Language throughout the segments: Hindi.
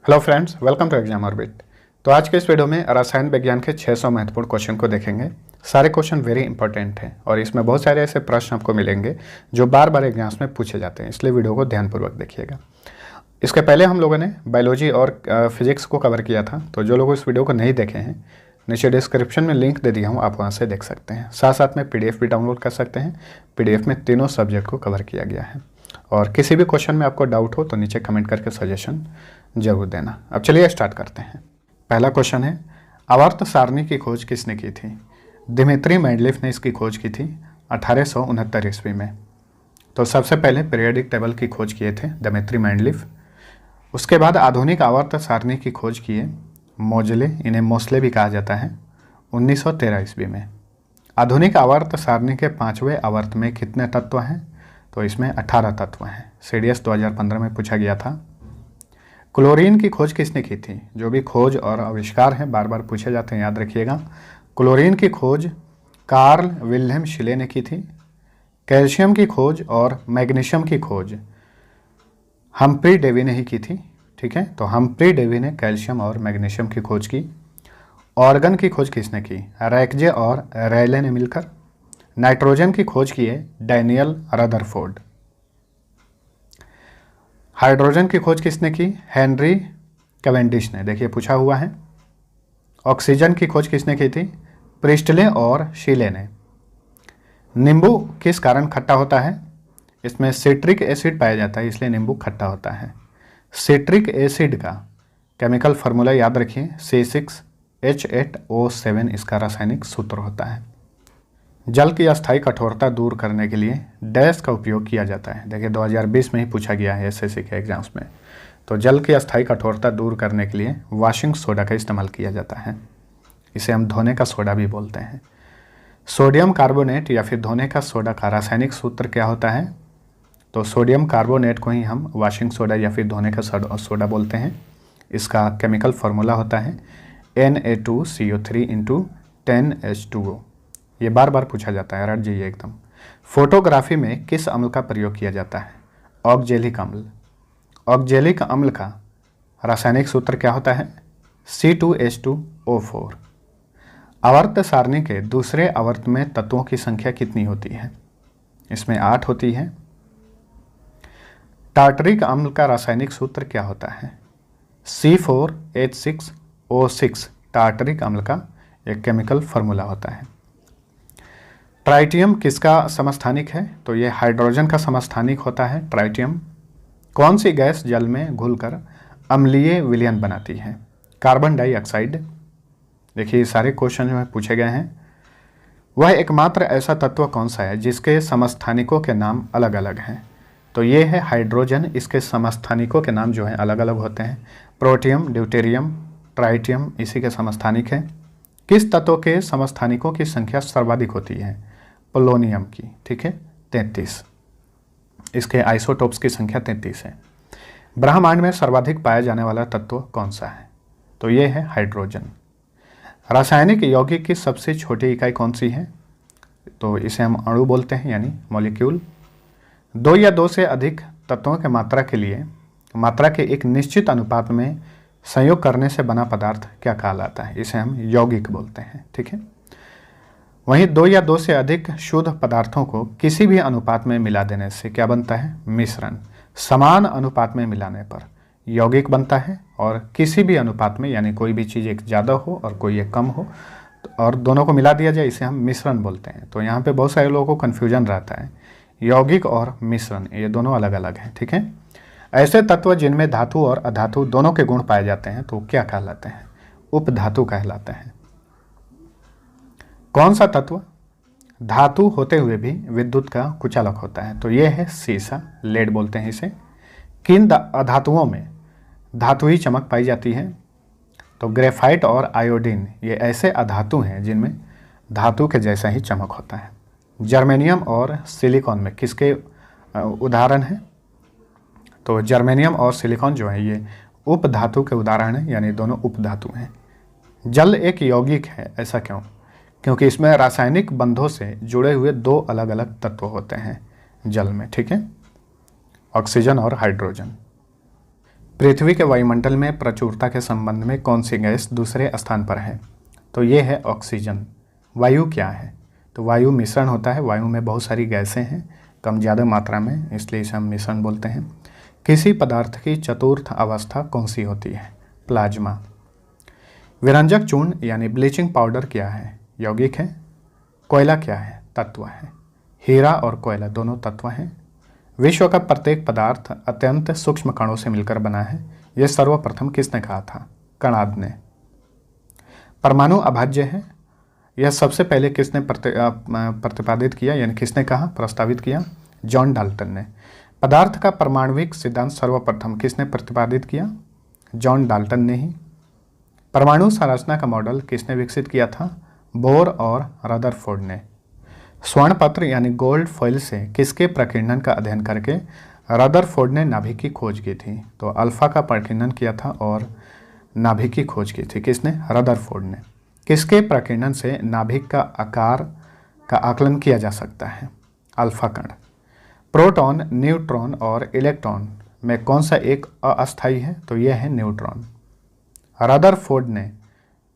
Hello friends, welcome to Exam Orbit. तो आज के इस वीडियो में रसायन विज्ञान के 600 महत्वपूर्ण क्वेश्चन को देखेंगे। सारे क्वेश्चन वेरी इंपॉर्टेंट हैं और इसमें बहुत सारे ऐसे प्रश्न आपको मिलेंगे जो बार बार एग्जाम्स में पूछे जाते हैं, इसलिए वीडियो को ध्यानपूर्वक देखिएगा। इसके पहले हम लोगों ने बायोलॉजी और फिजिक्स को कवर किया था, तो जो लोग इस वीडियो को नहीं देखे हैं नीचे डिस्क्रिप्शन में लिंक दे दिया हूँ, आप वहाँ से देख सकते हैं। साथ साथ में PDF भी डाउनलोड कर सकते हैं। PDF में तीनों सब्जेक्ट को कवर किया गया है। और किसी भी क्वेश्चन में आपको डाउट हो तो नीचे कमेंट करके सजेशन जरूर देना। अब चलिए स्टार्ट करते हैं। पहला क्वेश्चन है, आवर्त सारणी की खोज किसने की थी? दिमित्री मेंडलीफ ने इसकी खोज की थी 1869 ईस्वी में। तो सबसे पहले पीरियोडिक टेबल की खोज किए थे दिमित्री मेंडलीफ। उसके बाद आधुनिक आवर्त सारणी की खोज किए मोजले, इन्हें मोस्ले भी कहा जाता है, 1913 ईस्वी में। आधुनिक आवर्त सारणी के 5वें आवर्त में कितने तत्व हैं? तो इसमें 18 तत्व हैं। CDS 2015 में पूछा गया था। क्लोरीन की खोज किसने की थी? जो भी खोज और आविष्कार हैं बार बार पूछे जाते हैं, याद रखिएगा। क्लोरीन की खोज कार्ल विल्हेम शिले ने की थी। कैल्शियम की खोज और मैग्नीशियम की खोज हम्फ्री डेवी ने ही की थी। ठीक है, तो हम्फ्री डेवी ने कैल्शियम और मैग्नीशियम की खोज की। ऑर्गन की खोज किसने की? रैकजे और रैले ने मिलकर। नाइट्रोजन की खोज की है डैनियल रदरफोर्ड। हाइड्रोजन की खोज किसने की? हेनरी कैवेंडिश ने, देखिए पूछा हुआ है। ऑक्सीजन की खोज किसने की थी? प्रिस्टले और शीले ने। नींबू किस कारण खट्टा होता है? इसमें सिट्रिक एसिड पाया जाता है, इसलिए नींबू खट्टा होता है। सिट्रिक एसिड का केमिकल फार्मूला याद रखिए, C6H8O7 इसका रासायनिक सूत्र होता है। जल की अस्थायी कठोरता दूर करने के लिए डैश का उपयोग किया जाता है। देखिए 2020 में ही पूछा गया है SSC के एग्जाम्स में। तो जल की अस्थायी कठोरता दूर करने के लिए वॉशिंग सोडा का इस्तेमाल किया जाता है। इसे हम धोने का सोडा भी बोलते हैं। सोडियम कार्बोनेट या फिर धोने का सोडा का रासायनिक सूत्र क्या होता है? तो सोडियम कार्बोनेट को ही हम वॉशिंग सोडा या फिर धोने का सोडा बोलते हैं। इसका केमिकल फार्मूला होता है Na2CO3 × 10H2O। ये बार बार पूछा जाता है, रट जाइए एकदम। फोटोग्राफी में किस अम्ल का प्रयोग किया जाता है? ऑक्जेलिक अम्ल। ऑक्जेलिक अम्ल का रासायनिक सूत्र क्या होता है? C2H2O4। आवर्त सारणी के दूसरे आवर्त में तत्वों की संख्या कितनी होती है? इसमें 8 होती है। टार्टरिक अम्ल का रासायनिक सूत्र क्या होता है? C4H6O6 टार्टरिक अम्ल का एक केमिकल फार्मूला होता है। ट्राइटियम किसका समस्थानिक है? तो ये हाइड्रोजन का समस्थानिक होता है ट्राइटियम। कौन सी गैस जल में घुलकर अम्लीय विलयन बनाती है? Carbon dioxide. देखिए सारे क्वेश्चन जो पूछे गए हैं। वह एकमात्र ऐसा तत्व कौन सा है जिसके समस्थानिकों के नाम अलग अलग हैं? तो ये है हाइड्रोजन। इसके समस्थानिकों के नाम जो हैं अलग अलग होते हैं। प्रोटियम, ड्यूटेरियम, ट्राइटियम इसी के समस्थानिक हैं। किस तत्व के समस्थानिकों की संख्या सर्वाधिक होती है? पोलोनियम की। ठीक है, 33। इसके आइसोटोप्स की संख्या 33 है। ब्रह्मांड में सर्वाधिक पाया जाने वाला तत्व कौन सा है? तो ये है हाइड्रोजन। रासायनिक यौगिक की सबसे छोटी इकाई कौन सी है? तो इसे हम अणु बोलते हैं, यानी मॉलिक्यूल। 2 या 2 से अधिक तत्वों के मात्रा के एक निश्चित अनुपात में संयोग करने से बना पदार्थ क्या कहलाता है? इसे हम यौगिक बोलते हैं। ठीक है, वहीं 2 या 2 से अधिक शुद्ध पदार्थों को किसी भी अनुपात में मिला देने से क्या बनता है? मिश्रण। समान अनुपात में मिलाने पर यौगिक बनता है, और किसी भी अनुपात में, यानी कोई भी चीज़ एक ज़्यादा हो और कोई एक कम हो और दोनों को मिला दिया जाए, इसे हम मिश्रण बोलते हैं। तो यहाँ पे बहुत सारे लोगों को कन्फ्यूजन रहता है, यौगिक और मिश्रण ये दोनों अलग अलग हैं। ठीक है, ऐसे तत्व जिनमें धातु और अधातु दोनों के गुण पाए जाते हैं तो क्या कहलाते हैं? उपधातु कहलाते हैं। कौन सा तत्व धातु होते हुए भी विद्युत का कुचालक होता है? तो ये है सीसा, लेड बोलते हैं इसे। किन अधातुओं में धातुई चमक पाई जाती है? तो ग्रेफाइट और आयोडीन ये ऐसे अधातु हैं जिनमें धातु के जैसा ही चमक होता है। जर्मेनियम और सिलिकॉन में किसके उदाहरण हैं? तो जर्मेनियम और सिलिकॉन जो है ये उपधातु के उदाहरण हैं, यानी दोनों उपधातु हैं। जल एक यौगिक है, ऐसा क्यों? क्योंकि इसमें रासायनिक बंधों से जुड़े हुए 2 अलग अलग तत्व होते हैं जल में। ठीक है, ऑक्सीजन और हाइड्रोजन। पृथ्वी के वायुमंडल में प्रचुरता के संबंध में कौन सी गैस दूसरे स्थान पर है? तो ये है ऑक्सीजन। वायु क्या है? तो वायु मिश्रण होता है। वायु में बहुत सारी गैसें हैं कम ज़्यादा मात्रा में, इसलिए इसे हम मिश्रण बोलते हैं। किसी पदार्थ की चतुर्थ अवस्था कौन सी होती है? प्लाज्मा। विरंजक चूर्ण यानी ब्लीचिंग पाउडर क्या है? यौगिक है। कोयला क्या है? तत्व है। हीरा और कोयला दोनों तत्व हैं। विश्व का प्रत्येक पदार्थ अत्यंत सूक्ष्म कणों से मिलकर बना है। यह सर्वप्रथम किसने कहा था? कणाद ने। परमाणु अभाज्य है, यह सबसे पहले किसने प्रतिपादित किया, यानी किसने कहा, प्रस्तावित किया? जॉन डाल्टन ने। पदार्थ का परमाणुविक सिद्धांत सर्वप्रथम किसने प्रतिपादित किया? जॉन डाल्टन ने ही। परमाणु संरचना का मॉडल किसने विकसित किया था? बोर और रदरफोर्ड ने। स्वर्ण पत्र यानी गोल्ड फॉइल से किसके प्रकीर्णन का अध्ययन करके रदरफोर्ड ने नाभिक की खोज की थी? तो अल्फा का प्रकीर्णन किया था और नाभिक की खोज की थी किसने? रदरफोर्ड ने। किसके प्रकीर्णन से नाभिक का आकार का आकलन किया जा सकता है? अल्फा कण। प्रोटॉन, न्यूट्रॉन और इलेक्ट्रॉन में कौन सा एक अस्थायी है? तो यह है न्यूट्रॉन। रदरफोर्ड ने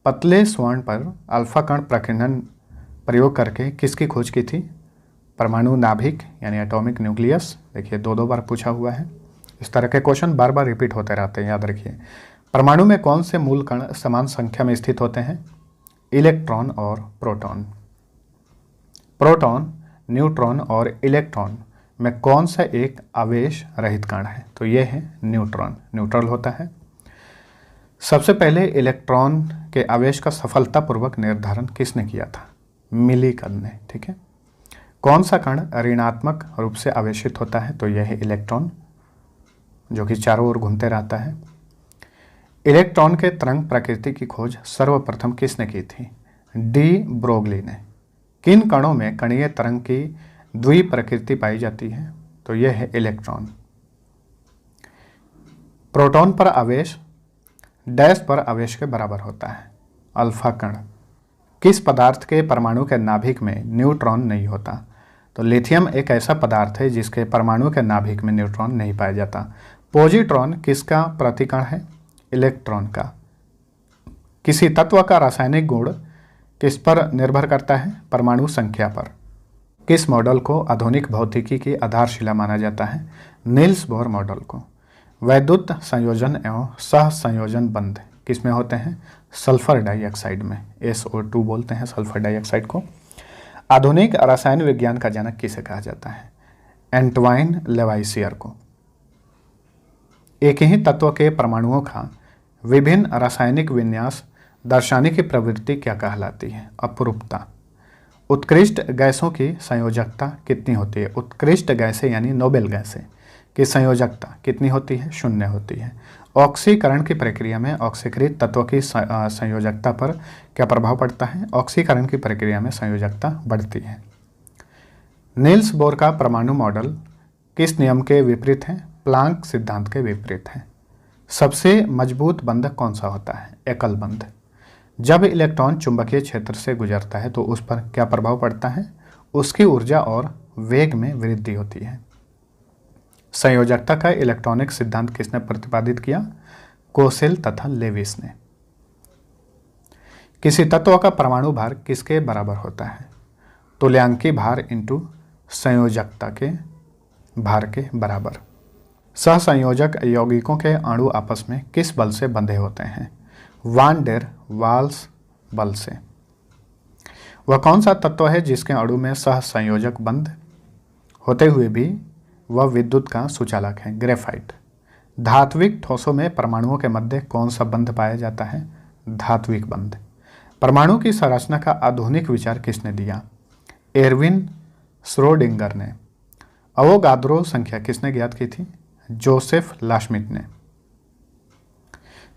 पतले स्वर्ण पर अल्फा कण प्रकीर्णन प्रयोग करके किसकी खोज की थी? परमाणु नाभिक यानी एटॉमिक न्यूक्लियस। देखिए 2 बार पूछा हुआ है। इस तरह के क्वेश्चन बार बार रिपीट होते रहते हैं, याद रखिए। परमाणु में कौन से मूल कण समान संख्या में स्थित होते हैं? इलेक्ट्रॉन और प्रोटॉन। प्रोटॉन, न्यूट्रॉन और इलेक्ट्रॉन में कौन सा एक आवेश रहित कण है? तो यह है न्यूट्रॉन, न्यूट्रल होता है। सबसे पहले इलेक्ट्रॉन के आवेश का सफलतापूर्वक निर्धारण किसने किया था? मिलीकन ने। ठीक है। कौन सा कण ऋणात्मक रूप से आवेशित होता है? तो यह है इलेक्ट्रॉन, जो कि चारों ओर घूमते रहता है। इलेक्ट्रॉन के तरंग प्रकृति की खोज सर्वप्रथम किसने की थी? डी ब्रोगली ने। किन कणों में कणीय तरंग की द्वि प्रकृति पाई जाती है? तो यह है इलेक्ट्रॉन। प्रोटॉन पर आवेश डैश पर आवेश के बराबर होता है, अल्फा कण। किस पदार्थ के परमाणु के नाभिक में न्यूट्रॉन नहीं होता? तो लिथियम एक ऐसा पदार्थ है जिसके परमाणु के नाभिक में न्यूट्रॉन नहीं पाया जाता। पॉजिट्रॉन किसका प्रतिकण है? इलेक्ट्रॉन का। किसी तत्व का रासायनिक गुण किस पर निर्भर करता है? परमाणु संख्या पर। किस मॉडल को आधुनिक भौतिकी की आधारशिला माना जाता है? नील्स बोर मॉडल को। वैद्युत संयोजन एवं सह संयोजन बंध किसमें होते हैं? सल्फर डाइऑक्साइड में। SO2 बोलते हैं सल्फर डाइऑक्साइड को। आधुनिक रसायन विज्ञान का जनक किसे कहा जाता है? एंटवाइन लेवाइसियर को। एक ही तत्व के परमाणुओं का विभिन्न रासायनिक विन्यास दर्शाने की प्रवृत्ति क्या कहलाती है? अपरूपता। उत्कृष्ट गैसों की संयोजकता कितनी होती है? उत्कृष्ट गैसें यानी नोबेल गैसें की संयोजकता कितनी होती है? 0 होती है। ऑक्सीकरण की प्रक्रिया में ऑक्सीकृत तत्व की संयोजकता पर क्या प्रभाव पड़ता है? ऑक्सीकरण की प्रक्रिया में संयोजकता बढ़ती है। नील्स बोर का परमाणु मॉडल किस नियम के विपरीत है? प्लांक सिद्धांत के विपरीत है। सबसे मजबूत बंध कौन सा होता है? एकल बंध। जब इलेक्ट्रॉन चुंबकीय क्षेत्र से गुजरता है तो उस पर क्या प्रभाव पड़ता है? उसकी ऊर्जा और वेग में वृद्धि होती है। संयोजकता का इलेक्ट्रॉनिक सिद्धांत किसने प्रतिपादित किया? कोसेल तथा लेविस ने। किसी तत्व का परमाणु भार किसके बराबर होता है? तुल्यांकी भार इंटू संयोजकता के भार के बराबर। सहसंयोजक यौगिकों के अणु आपस में किस बल से बंधे होते हैं? वान डेर वाल्स बल से। वह कौन सा तत्व है जिसके अणु में सहसंयोजक बंध होते हुए भी वह विद्युत का सुचालक है? ग्रेफाइट। धात्विक ठोसों में परमाणुओं के मध्य कौन सा बंध पाया जाता है? धात्विक बंध। परमाणु की संरचना का आधुनिक विचार किसने दिया? एर्विन श्रोडिंगर ने। अवोगाद्रो संख्या किसने ज्ञात की थी? जोसेफ लाशमिट ने।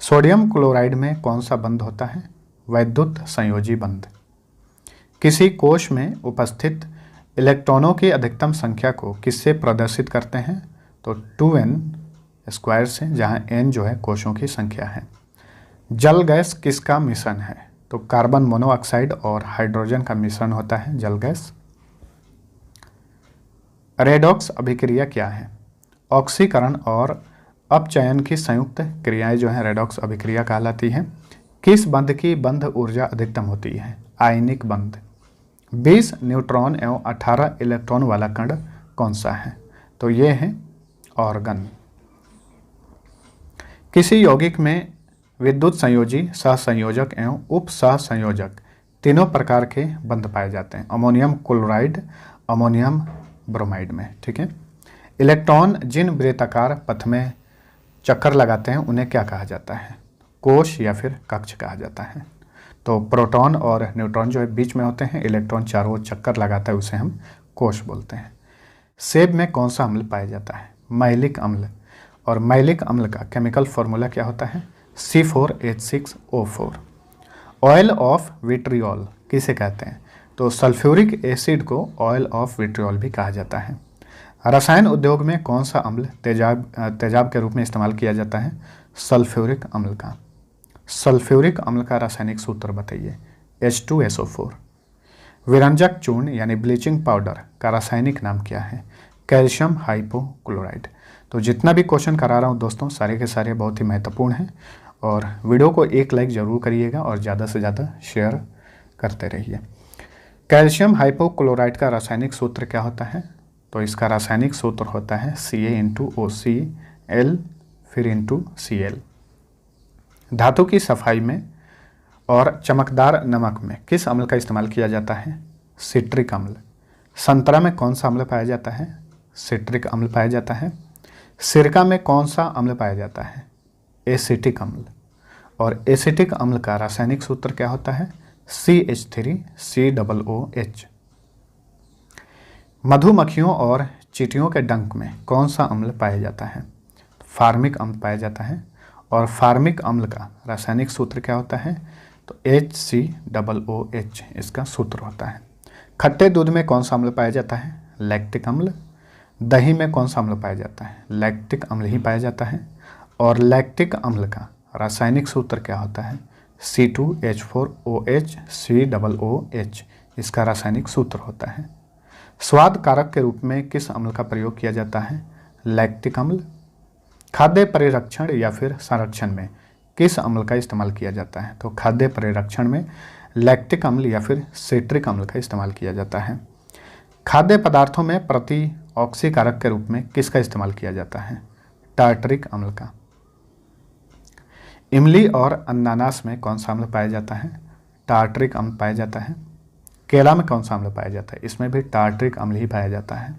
सोडियम क्लोराइड में कौन सा बंध होता है? वैद्युत संयोजी बंध। किसी कोश में उपस्थित इलेक्ट्रॉनों की अधिकतम संख्या को किससे प्रदर्शित करते हैं? तो 2n² से, जहां n जो है कोशों की संख्या है। जल गैस किसका मिश्रण है? तो कार्बन मोनोऑक्साइड और हाइड्रोजन का मिश्रण होता है जल गैस। रेडॉक्स अभिक्रिया क्या है? ऑक्सीकरण और अपचयन की संयुक्त क्रियाएं जो हैं रेडॉक्स अभिक्रिया कहलाती हैं। किस बंध की बंध ऊर्जा अधिकतम होती है? आयनिक बंध। 20 न्यूट्रॉन एवं 18 इलेक्ट्रॉन वाला कण कौन सा है? तो ये है ऑर्गन। किसी यौगिक में विद्युत संयोजी, सहसंयोजक एवं उप सहसंयोजक तीनों प्रकार के बंध पाए जाते हैं। अमोनियम क्लोराइड, अमोनियम ब्रोमाइड में। ठीक है। इलेक्ट्रॉन जिन वृत्ताकार पथ में चक्कर लगाते हैं उन्हें क्या कहा जाता है? कोश या फिर कक्ष कहा जाता है। तो प्रोटॉन और न्यूट्रॉन जो है बीच में होते हैं, इलेक्ट्रॉन चारों ओर चक्कर लगाता है, उसे हम कोश बोलते हैं। सेब में कौन सा अम्ल पाया जाता है? मैलिक अम्ल। और मैलिक अम्ल का केमिकल फॉर्मूला क्या होता है? C4H6O4। ऑयल ऑफ विट्रियोल किसे कहते हैं? तो सल्फ्यूरिक एसिड को ऑयल ऑफ विट्रियोल भी कहा जाता है। रसायन उद्योग में कौन सा अम्ल तेजाब के रूप में इस्तेमाल किया जाता है? सल्फ्यूरिक अम्ल का। सल्फ्यूरिक अम्ल का रासायनिक सूत्र बताइए। H2SO4। विरंजक चूर्ण यानी ब्लीचिंग पाउडर का रासायनिक नाम क्या है? Calcium hypochloride. तो जितना भी क्वेश्चन करा रहा हूँ दोस्तों, सारे के सारे बहुत ही महत्वपूर्ण हैं और वीडियो को एक लाइक ज़रूर करिएगा और ज़्यादा से ज़्यादा शेयर करते रहिए। कैल्शियम हाइपोक्लोराइड का रासायनिक सूत्र क्या होता है? तो इसका रासायनिक सूत्र होता है Ca*OCl फिर *Cl। धातु की सफाई में और चमकदार नमक में किस अम्ल का इस्तेमाल किया जाता है? सिट्रिक अम्ल। संतरा में कौन सा अम्ल पाया जाता है? सिट्रिक अम्ल पाया जाता है। सिरका में कौन सा अम्ल पाया जाता है? एसिटिक अम्ल। और एसिटिक अम्ल का रासायनिक सूत्र क्या होता है? CH3COOH। मधुमक्खियों और चींटियों के डंक में कौन सा अम्ल पाया जाता है? फार्मिक अम्ल पाया जाता है। और फार्मिक अम्ल का रासायनिक सूत्र क्या होता है? तो HCOOH इसका सूत्र होता है। खट्टे दूध में कौन सा अम्ल पाया जाता है? लैक्टिक अम्ल। दही में कौन सा अम्ल पाया जाता है? लैक्टिक अम्ल ही पाया जाता है। और लैक्टिक अम्ल का रासायनिक सूत्र क्या होता है? C2H4OH COOH इसका रासायनिक सूत्र होता है। स्वाद कारक के रूप में किस अम्ल का प्रयोग किया जाता है? लैक्टिक अम्ल। खाद्य परिरक्षण या फिर संरक्षण में किस अम्ल का इस्तेमाल किया जाता है? तो खाद्य परिरक्षण में लैक्टिक अम्ल या फिर सिट्रिक अम्ल का इस्तेमाल किया जाता है। खाद्य पदार्थों में प्रति ऑक्सीकारक के रूप में किसका इस्तेमाल किया जाता है? टार्टरिक अम्ल का। इमली और अनानास में कौन सा अम्ल पाया जाता है? टार्टरिक अम्ल पाया जाता है। केला में कौन सा अम्ल पाया जाता है? इसमें भी टार्टरिक अम्ल ही पाया जाता है।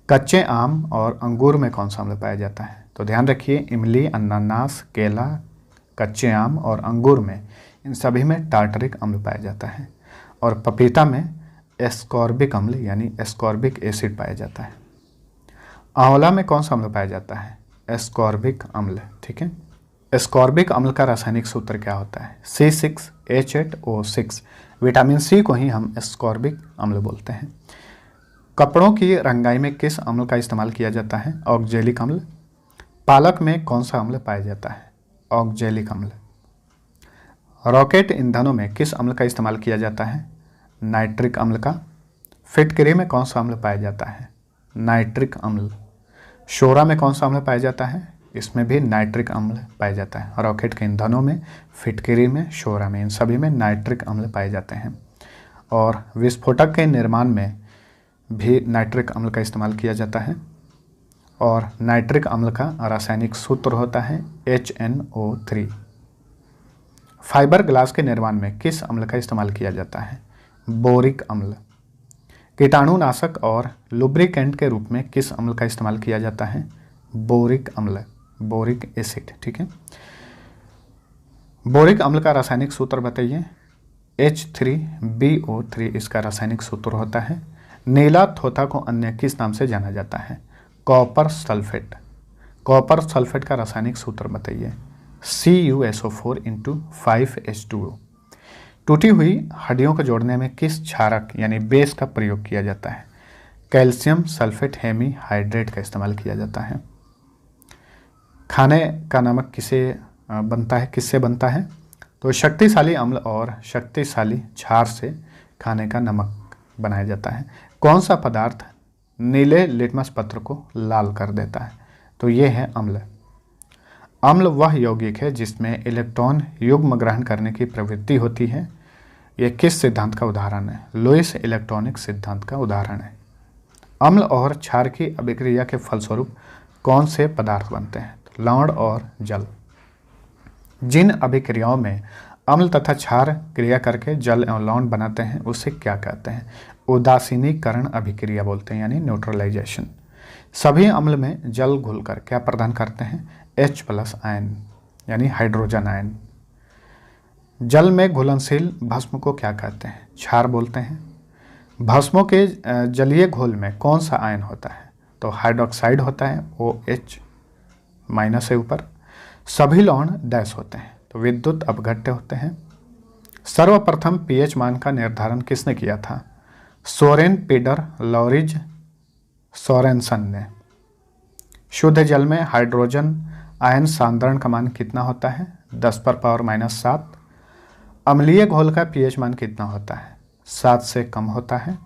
कच्चे आम और अंगूर में कौन सा अम्ल पाया जाता है? तो ध्यान रखिए, इमली, अनानास, केला, कच्चे आम और अंगूर में इन सभी में टार्टरिक अम्ल पाया जाता है। और पपीता में एस्कॉर्बिक अम्ल यानी एस्कॉर्बिक एसिड पाया जाता है। आंवला में कौन सा अम्ल पाया जाता है? एस्कॉर्बिक अम्ल। ठीक है। एस्कॉर्बिक अम्ल का रासायनिक सूत्र क्या होता है? C6H8O6। विटामिन सी को ही हम एस्कॉर्बिक अम्ल बोलते हैं। कपड़ों की रंगाई में किस अम्ल का इस्तेमाल किया जाता है? ऑक्जेलिक अम्ल। पालक में कौन सा अम्ल पाया जाता है? ऑक्जेलिक अम्ल। रॉकेट ईंधनों में किस अम्ल का इस्तेमाल किया जाता है? नाइट्रिक अम्ल का। फिटकरी में कौन सा अम्ल पाया जाता है? नाइट्रिक अम्ल। शोरा में कौन सा अम्ल पाया जाता है? इसमें भी नाइट्रिक अम्ल पाया जाता है। रॉकेट के ईंधनों में, फिटकरी में, शोरा में, इन सभी में नाइट्रिक अम्ल पाए जाते हैं। और विस्फोटक के निर्माण में भी नाइट्रिक अम्ल का इस्तेमाल किया जाता है। और नाइट्रिक अम्ल का रासायनिक सूत्र होता है HNO3। फाइबर ग्लास के निर्माण में किस अम्ल का इस्तेमाल किया जाता है? बोरिक अम्ल। कीटाणुनाशक और लुब्रिकेंट के रूप में किस अम्ल का इस्तेमाल किया जाता है? बोरिक अम्ल, बोरिक एसिड। ठीक है। बोरिक अम्ल का रासायनिक सूत्र बताइए। H3BO3 इसका रासायनिक सूत्र होता है। नीला थोथा को अन्य किस नाम से जाना जाता है? Copper sulphate. कॉपर सल्फेट का रासायनिक सूत्र बताइए। CuSO4 × 5H2O। टूटी हुई हड्डियों को जोड़ने में किस क्षारक यानी बेस का प्रयोग किया जाता है? कैल्शियम सल्फेट हेमीहाइड्रेट का इस्तेमाल किया जाता है। खाने का नमक किससे बनता है? तो शक्तिशाली अम्ल और शक्तिशाली क्षार से खाने का नमक बनाया जाता है। कौन सा पदार्थ नीले लिटमस पत्र को लाल कर देता है? तो ये है अम्ल। अम्ल वह यौगिक है जिसमें इलेक्ट्रॉन युग्म ग्रहण करने की प्रवृत्ति होती है। यह किस सिद्धांत का उदाहरण है? लुईस इलेक्ट्रॉनिक सिद्धांत का उदाहरण है। अम्ल और क्षार की अभिक्रिया के फलस्वरूप कौन से पदार्थ बनते हैं? लवण और जल। जिन अभिक्रियाओं में अम्ल तथा क्षार क्रिया करके जल एवं लवण बनाते हैं उसे क्या कहते हैं? उदासीनीकरण अभिक्रिया बोलते हैं, यानी न्यूट्रलाइजेशन। सभी अम्ल में जल घुलकर क्या प्रदान करते हैं? H+ आयन, यानी हाइड्रोजन आयन। जल में घुलनशील भस्म को क्या कहते हैं? क्षार बोलते हैं। भस्मों के जलीय घोल में कौन सा आयन होता है? तो हाइड्रोक्साइड होता है, OH- से ऊपर। सभी लवण डैश होते हैं, तो विद्युत अपघट्य होते हैं। सर्वप्रथम pH मान का निर्धारण किसने किया था? सोरेन पीडर लॉरिज सोरेनसन ने। शुद्ध जल में हाइड्रोजन आयन सांद्रण का मान कितना होता है? 10⁻⁻7। अम्लीय घोल का pH मान कितना होता है? 7 से कम होता है,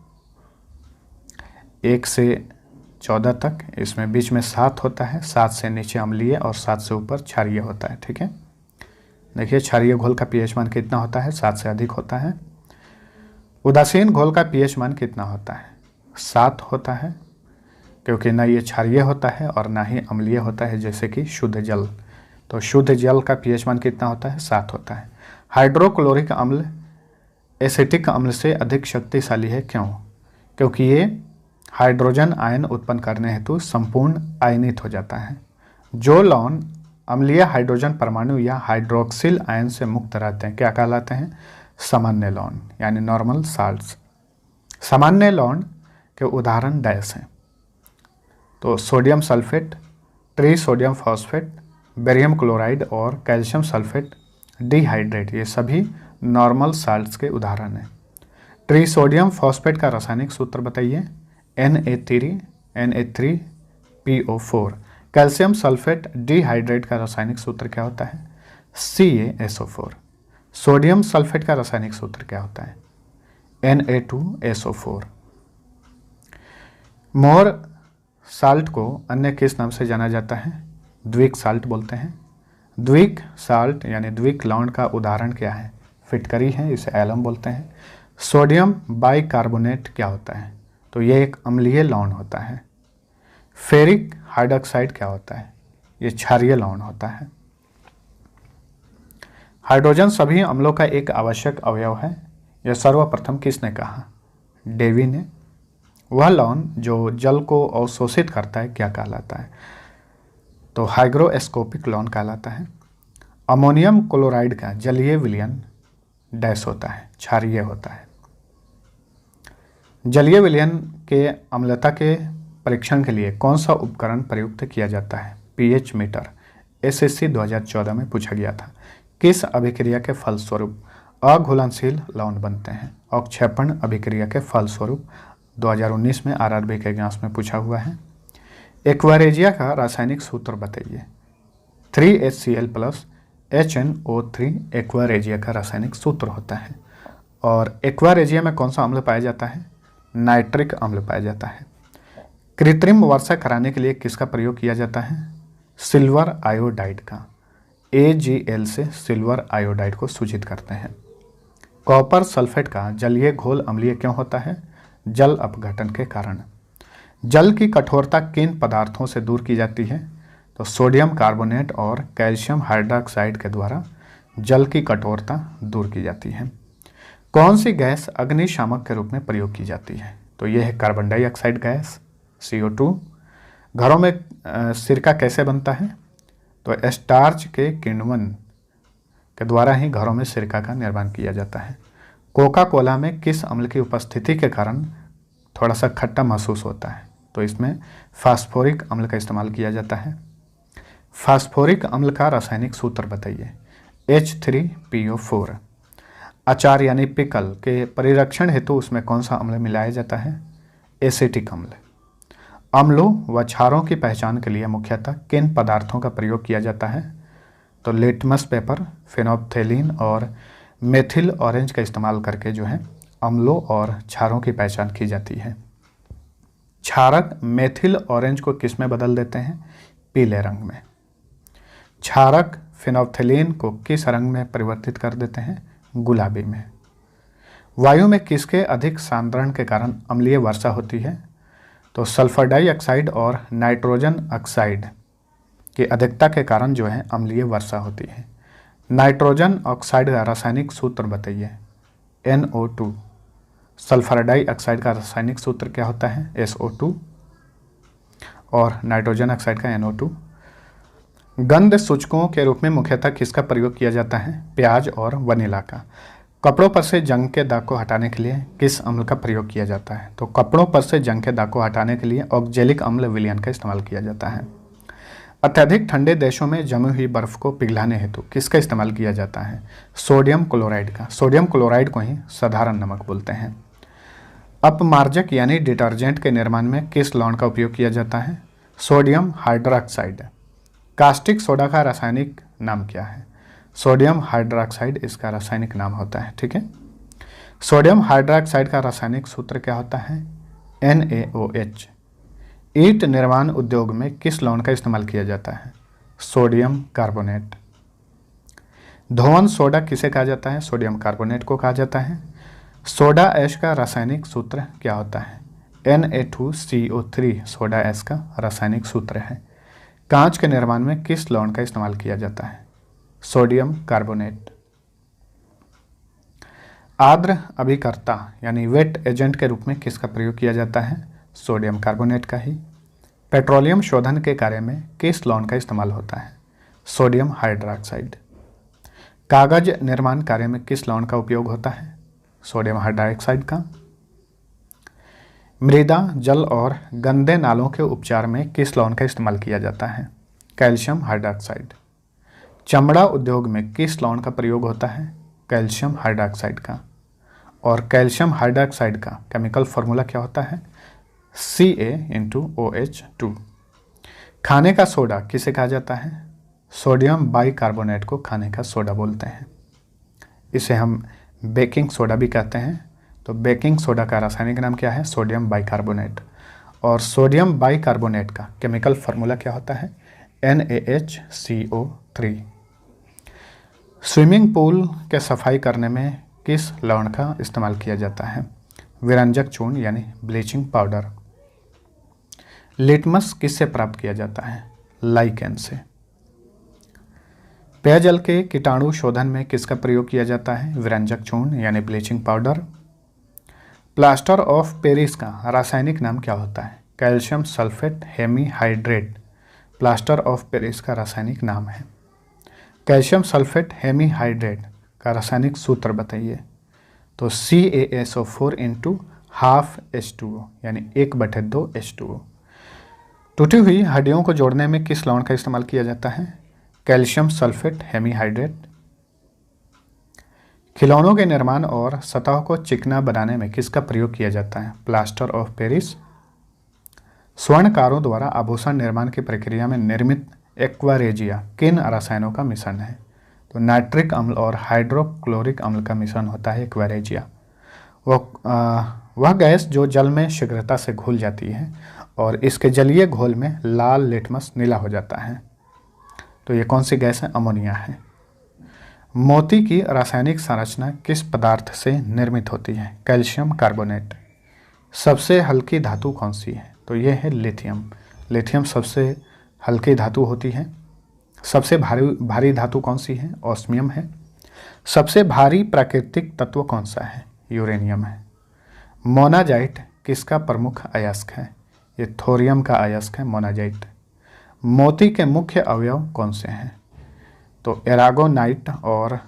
1 से 14 तक। इसमें बीच में 7 होता है। 7 से नीचे अम्लीय और 7 से ऊपर क्षारीय होता है। ठीक है, देखिए क्षारीय घोल का pH मान कितना होता है? 7 से अधिक होता है। उदासीन घोल का pH मान कितना होता है? 7 होता है, क्योंकि ना ये क्षारीय होता है और ना ही अम्लीय होता है जैसे कि शुद्ध जल। तो शुद्ध जल का pH मान कितना होता है? 7 होता है। हाइड्रोक्लोरिक अम्ल एसिटिक अम्ल से अधिक शक्तिशाली है, क्यों? क्योंकि ये हाइड्रोजन आयन उत्पन्न करने हेतु संपूर्ण आयनित हो जाता है। जो लवण अम्लीय हाइड्रोजन परमाणु या हाइड्रोक्सिल आयन से मुक्त रहते हैं क्या कहलाते हैं? सामान्य लवण, यानी नॉर्मल साल्ट्स। सामान्य लवण के उदाहरण डैश हैं, तो sodium sulphate, tree sodium phosphate, barium chloride और कैल्शियम सल्फेट डिहाइड्रेट, ये सभी नॉर्मल साल्ट्स के उदाहरण हैं। ट्री सोडियम फॉस्फेट का रासायनिक सूत्र बताइए। Na3PO4। कैल्शियम सल्फेट डिहाइड्रेट का रासायनिक सूत्र क्या होता है? CaSO4। सोडियम सल्फेट का रासायनिक सूत्र क्या होता है? Na2SO4। मोर साल्ट को अन्य किस नाम से जाना जाता है? द्विक साल्ट बोलते हैं। द्विक साल्ट यानी द्विक लवण का उदाहरण क्या है? फिटकरी है, इसे एलम बोलते हैं। सोडियम बाइकार्बोनेट क्या होता है? तो ये एक अम्लीय लवण होता है। फेरिक हाइड्रोक्साइड क्या होता है? ये क्षारीय लवण होता है। हाइड्रोजन सभी अम्लों का एक आवश्यक अवयव है, यह सर्वप्रथम किसने कहा? डेवी ने। वह लवण जो जल को अवशोषित करता है क्या कहलाता है? तो हाइग्रोस्कोपिक लवण कहलाता है। अमोनियम क्लोराइड का जलीय विलयन डैश होता है, क्षारीय होता है। जलीय विलयन के अम्लता के परीक्षण के लिए कौन सा उपकरण प्रयुक्त किया जाता है? pH metre. SSC 2014 में पूछा गया था। किस अभिक्रिया के फलस्वरूप अघुलनशील लवण बनते हैं? अवक्षेपण अभिक्रिया के फलस्वरूप 2019 में RRB के एग्जाम में पूछा हुआ है। एक्वारेजिया का रासायनिक सूत्र बताइए। 3HCl+ HNO3 एक्वारेजिया का रासायनिक सूत्र होता है। और एक्वारेजिया में कौन सा अम्ल पाया जाता है? नाइट्रिक अम्ल पाया जाता है। कृत्रिम वर्षा कराने के लिए किसका प्रयोग किया जाता है? सिल्वर आयोडाइड का। AgL से सिल्वर आयोडाइड को सूचित करते हैं। कॉपर सल्फेट का जलीय घोल अम्लीय क्यों होता है? जल अपघटन के कारण। जल की कठोरता किन पदार्थों से दूर की जाती है? तो सोडियम कार्बोनेट और कैल्शियम हाइड्रोक्साइड के द्वारा जल की कठोरता दूर की जाती है। कौन सी गैस अग्निशामक के रूप में प्रयोग की जाती है? तो यह है कार्बन डाइऑक्साइड गैस, CO2। घरों में सिरका कैसे बनता है? तो स्टार्च के किण्वन के द्वारा ही घरों में सिरका का निर्माण किया जाता है। कोका कोला में किस अम्ल की उपस्थिति के कारण थोड़ा सा खट्टा महसूस होता है? तो इसमें फास्फोरिक अम्ल का इस्तेमाल किया जाता है। फास्फोरिक अम्ल का रासायनिक सूत्र बताइए। H3PO4। अचार यानी पिकल के परिरक्षण हेतु उसमें कौन सा अम्ल मिलाया जाता है? एसिटिक अम्ल। अम्लों व क्षारों की पहचान के लिए मुख्यतः किन पदार्थों का प्रयोग किया जाता है? तो लिटमस पेपर, फिनोप्थेलिन और मेथिल ऑरेंज का इस्तेमाल करके जो है अम्लों और क्षारों की पहचान की जाती है। क्षारक मेथिल ऑरेंज को किस में बदल देते हैं? पीले रंग में। क्षारक फिनोल्फ्थेलीन को किस रंग में परिवर्तित कर देते हैं? गुलाबी में। वायु में किसके अधिक सांद्रण के कारण अम्लीय वर्षा होती है? तो सल्फर डाइऑक्साइड और नाइट्रोजन ऑक्साइड की अधिकता के कारण जो है अम्लीय वर्षा होती है। नाइट्रोजन ऑक्साइड का रासायनिक सूत्र बताइए। NO2। सल्फर डाइऑक्साइड का रासायनिक सूत्र क्या होता है? SO2 और नाइट्रोजन ऑक्साइड का NO2। गंध सूचकों के रूप में मुख्यतः किसका प्रयोग किया जाता है? प्याज और वनीला का। कपड़ों पर से जंग के दाग को हटाने के लिए किस अम्ल का प्रयोग किया जाता है? तो कपड़ों पर से जंग के दाग को हटाने के लिए ऑक्जेलिक अम्ल विलियन का इस्तेमाल किया जाता है। अत्यधिक ठंडे देशों में जमी हुई बर्फ को पिघलाने हेतु किसका इस्तेमाल किया जाता है? सोडियम क्लोराइड का। सोडियम क्लोराइड को ही साधारण नमक बोलते हैं। अपमार्जक यानी डिटर्जेंट के निर्माण में किस लवण का उपयोग किया जाता है? Sodium hydroxide. कास्टिक सोडा का रासायनिक नाम क्या है? सोडियम हाइड्रोक्साइड इसका रासायनिक नाम होता है। ठीक है। सोडियम हाइड्रोक्साइड का रासायनिक सूत्र क्या होता है? NaOH। ईंट निर्माण उद्योग में किस लवण का इस्तेमाल किया जाता है? Sodium carbonate. धोवन सोडा किसे कहा जाता है? सोडियम कार्बोनेट को कहा जाता है। सोडा ऐश का रासायनिक सूत्र क्या होता है? Na2CO3 सोडा ऐश का रासायनिक सूत्र है। कांच के निर्माण में किस लवण का इस्तेमाल किया जाता है? Sodium carbonate. आर्द्र अभिकर्ता यानी वेट एजेंट के रूप में किसका प्रयोग किया जाता है? सोडियम कार्बोनेट का ही। पेट्रोलियम शोधन के कार्य में किस लवण का इस्तेमाल होता है? Sodium hydroxide. कागज निर्माण कार्य में किस लवण का उपयोग होता है? सोडियम हाइड्रोक्साइड का। मृदा, जल और गंदे नालों के उपचार में किस लवण का इस्तेमाल किया जाता है? Calcium hydroxide. चमड़ा उद्योग में किस लवण का प्रयोग होता है? कैल्शियम हाइड्रोक्साइड का। और कैल्शियम हाइड्रोक्साइड का केमिकल फार्मूला क्या होता है? Ca(OH2)। खाने का सोडा किसे कहा जाता है? सोडियम बाइकार्बोनेट को खाने का सोडा बोलते हैं। इसे हम बेकिंग सोडा भी कहते हैं। तो बेकिंग सोडा का रासायनिक नाम क्या है? Sodium bicarbonate. और सोडियम बाइकार्बोनेट का केमिकल फार्मूला क्या होता है? NaHCO3। स्विमिंग पूल के सफाई करने में किस लवण का इस्तेमाल किया जाता है? विरंजक चूर्ण यानी ब्लीचिंग पाउडर। लिटमस किससे प्राप्त किया जाता है? लाइकेन से। पेयजल के कीटाणु शोधन में किसका प्रयोग किया जाता है? विरंजक चूर्ण यानी bleaching powder. Plaster of Paris का रासायनिक नाम क्या होता है? Calcium sulphate hemihydrate plaster of Paris का रासायनिक नाम है। कैल्शियम सल्फेट हेमीहाइड्रेट का रासायनिक सूत्र बताइए। तो CaSO4 × ½ H2O यानी 1/2 H2O। टूटी हुई हड्डियों को जोड़ने में किस लवण का इस्तेमाल किया जाता है? Calcium sulphate hemihydrate. खिलौनों के निर्माण और सतह को चिकना बनाने में किसका प्रयोग किया जाता है? Plaster of Paris. स्वर्णकारों द्वारा आभूषण निर्माण की प्रक्रिया में निर्मित एक्वारेजिया किन रसायनों का मिश्रण है? तो नाइट्रिक अम्ल और हाइड्रोक्लोरिक अम्ल का मिश्रण होता है एक्वारेजिया। वह गैस जो जल में शीघ्रता से घुल जाती है और इसके जलीय घोल में लाल लिटमस नीला हो जाता है। तो ये कौन सी गैस है? अमोनिया है। मोती की रासायनिक संरचना किस पदार्थ से निर्मित होती है? Calcium carbonate. सबसे हल्की धातु कौन सी है? तो ये है लिथियम। लिथियम सबसे हल्की धातु होती है। सबसे भारी धातु कौन सी है? ऑस्मियम है। सबसे भारी प्राकृतिक तत्व कौन सा है? यूरेनियम है। मोनाजाइट किसका प्रमुख अयस्क है? ये थोरियम का अयस्क है मोनाजाइट। मोती के मुख्य अवयव कौन से हैं? तो एरागोनाइट और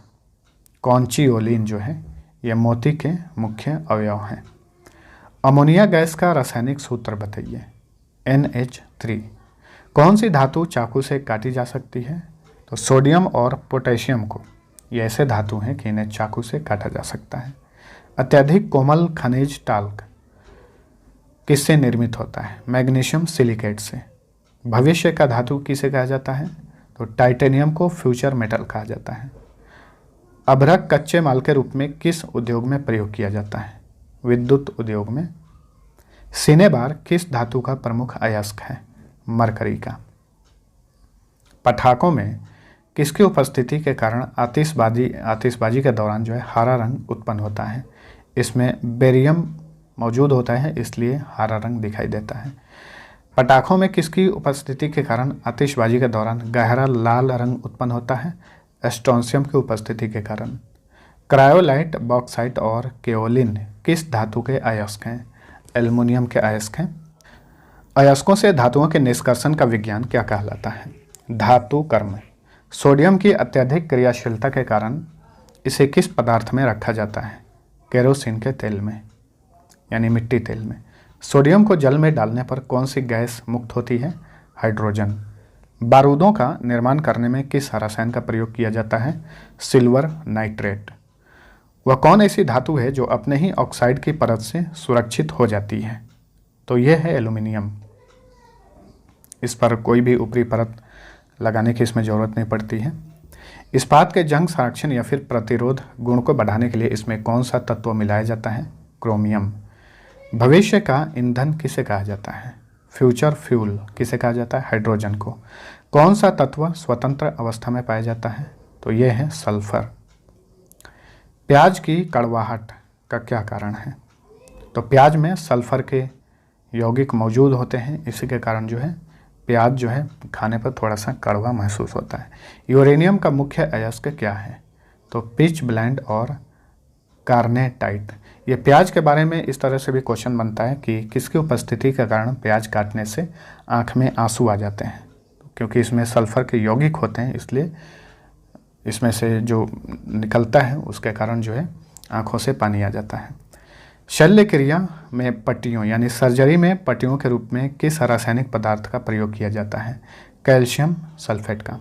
कॉन्चियोलिन जो है ये मोती के मुख्य अवयव हैं। अमोनिया गैस का रासायनिक सूत्र बताइए। NH3। कौन सी धातु चाकू से काटी जा सकती है? तो सोडियम और पोटेशियम को ये ऐसे धातु हैं कि इन्हें चाकू से काटा जा सकता है। अत्यधिक कोमल खनिज टाल्क किससे निर्मित होता है? मैग्नीशियम सिलिकेट से। भविष्य का धातु किसे कहा जाता है? तो टाइटेनियम को फ्यूचर मेटल कहा जाता है। अभ्रक कच्चे माल के रूप में किस उद्योग में प्रयोग किया जाता है? विद्युत उद्योग में। सिनेबार किस धातु का प्रमुख अयस्क है? मरकरी का। पटाखों में किसकी उपस्थिति के कारण आतिशबाजी के दौरान जो है हरा रंग उत्पन्न होता है? इसमें बेरियम मौजूद होता है, इसलिए हरा रंग दिखाई देता है। पटाखों में किसकी उपस्थिति के कारण आतिशबाजी के दौरान गहरा लाल रंग उत्पन्न होता है? स्ट्रोंशियम की उपस्थिति के कारण। क्रायोलाइट, बॉक्साइट और केओलिन किस धातु के अयस्क हैं? एल्युमिनियम के अयस्क हैं। अयस्कों से धातुओं के निष्कर्षण का विज्ञान क्या कहलाता है? धातु कर्म। सोडियम की अत्यधिक क्रियाशीलता के कारण इसे किस पदार्थ में रखा जाता है? केरोसिन के तेल में, यानी मिट्टी तेल में। सोडियम को जल में डालने पर कौन सी गैस मुक्त होती है? हाइड्रोजन। बारूदों का निर्माण करने में किस रसायन का प्रयोग किया जाता है? Silver nitrate. वह कौन ऐसी धातु है जो अपने ही ऑक्साइड की परत से सुरक्षित हो जाती है? तो यह है एल्युमिनियम। इस पर कोई भी ऊपरी परत लगाने की इसमें ज़रूरत नहीं पड़ती है। इस्पात के जंग संरक्षण या फिर प्रतिरोध गुण को बढ़ाने के लिए इसमें कौन सा तत्व मिलाया जाता है? क्रोमियम। भविष्य का ईंधन किसे कहा जाता है? फ्यूचर फ्यूल किसे कहा जाता है? हाइड्रोजन को। कौन सा तत्व स्वतंत्र अवस्था में पाया जाता है? तो यह है सल्फर। प्याज की कड़वाहट का क्या कारण है? तो प्याज में सल्फर के यौगिक मौजूद होते हैं, इसी के कारण जो है प्याज जो है खाने पर थोड़ा सा कड़वा महसूस होता है। यूरेनियम का मुख्य अयस्क क्या है? तो पिच ब्लेंड और कार्नेटाइट। ये प्याज के बारे में इस तरह से भी क्वेश्चन बनता है कि किसकी उपस्थिति के कारण प्याज काटने से आँख में आंसू आ जाते हैं? क्योंकि इसमें सल्फर के यौगिक होते हैं, इसलिए इसमें से जो निकलता है उसके कारण जो है आँखों से पानी आ जाता है। शल्य क्रिया में पट्टियों यानी सर्जरी में पट्टियों के रूप में किस रासायनिक पदार्थ का प्रयोग किया जाता है? कैल्शियम सल्फेट का।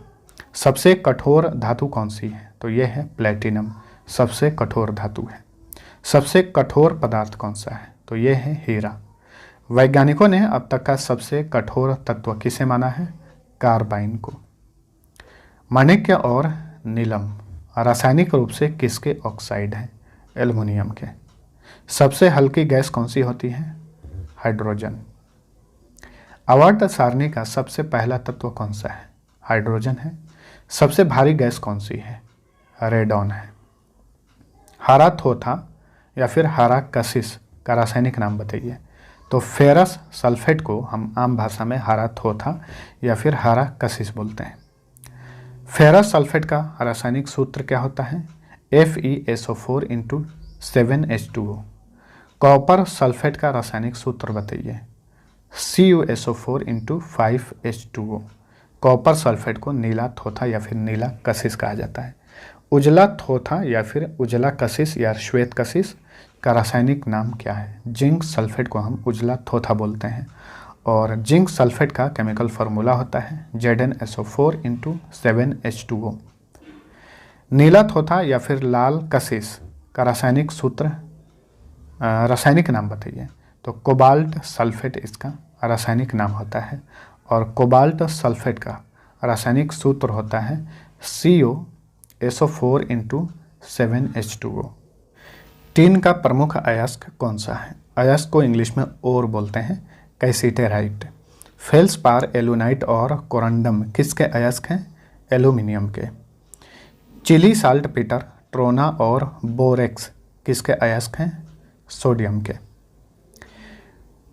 सबसे कठोर धातु कौन सी है? तो यह है प्लेटिनम, सबसे कठोर धातु है। सबसे कठोर पदार्थ कौन सा है? तो यह है हीरा। वैज्ञानिकों ने अब तक का सबसे कठोर तत्व किसे माना है? कार्बाइन को। माणिक्य और नीलम रासायनिक रूप से किसके ऑक्साइड हैं? एल्युमिनियम के। सबसे हल्की गैस कौन सी होती है? हाइड्रोजन। आवर्त सारणी का सबसे पहला तत्व कौन सा है? हाइड्रोजन है। सबसे भारी गैस कौन सी है? रेडॉन है। हरा थोथा या फिर हरा कशिश का रासायनिक नाम बताइए। तो फेरस सल्फेट को हम आम भाषा में हरा थोथा या फिर हरा कशिश बोलते हैं। फेरस सल्फेट का रासायनिक सूत्र क्या होता है? FeSO4 × 7H2O। कॉपर सल्फेट का रासायनिक सूत्र बताइए। CuSO4 × 5H2O। कॉपर सल्फेट को नीला थोथा या फिर नीला कशिश कहा जाता है। उजला थोथा या फिर उजला कशिश या श्वेत कशिश का रासायनिक नाम क्या है? जिंक सल्फेट को हम उजला थोथा बोलते हैं। और जिंक सल्फेट का केमिकल फार्मूला होता है ZnSO4 × 7H2O। नीला थोथा या फिर लाल कशिश का रासायनिक नाम बताइए। तो कोबाल्ट सल्फेट इसका रासायनिक नाम होता है। और कोबाल्ट सल्फेट का रासायनिक सूत्र होता है CuSO4 × 7H2O। टीन का प्रमुख अयस्क कौन सा है? अयस्क को इंग्लिश में ओर बोलते हैं, कैसिटेराइट। फेल्सपार, एलुनाइट और कोरंडम किसके अयस्क हैं? एल्यूमिनियम के। चिली साल्ट पीटर, ट्रोना और बोरेक्स किसके अयस्क हैं? सोडियम के।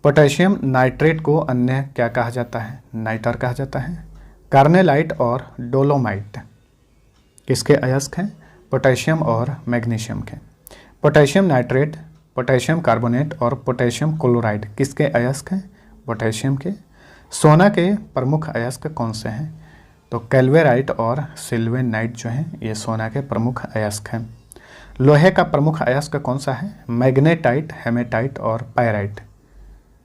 पोटेशियम नाइट्रेट को अन्य क्या कहा जाता है? नाइटर कहा जाता है। कार्नेलाइट और डोलोमाइट किसके अयस्क हैं? पोटेशियम और मैग्नीशियम के। पोटेशियम नाइट्रेट, पोटेशियम कार्बोनेट और पोटेशियम क्लोराइड किसके अयस्क हैं? पोटेशियम के। सोना के प्रमुख अयस्क कौन से हैं? तो कैल्वेराइट और सिल्वेनाइट जो हैं ये सोना के प्रमुख अयस्क हैं। लोहे का प्रमुख अयस्क कौन सा है? मैग्नेटाइट, हेमेटाइट और पायराइट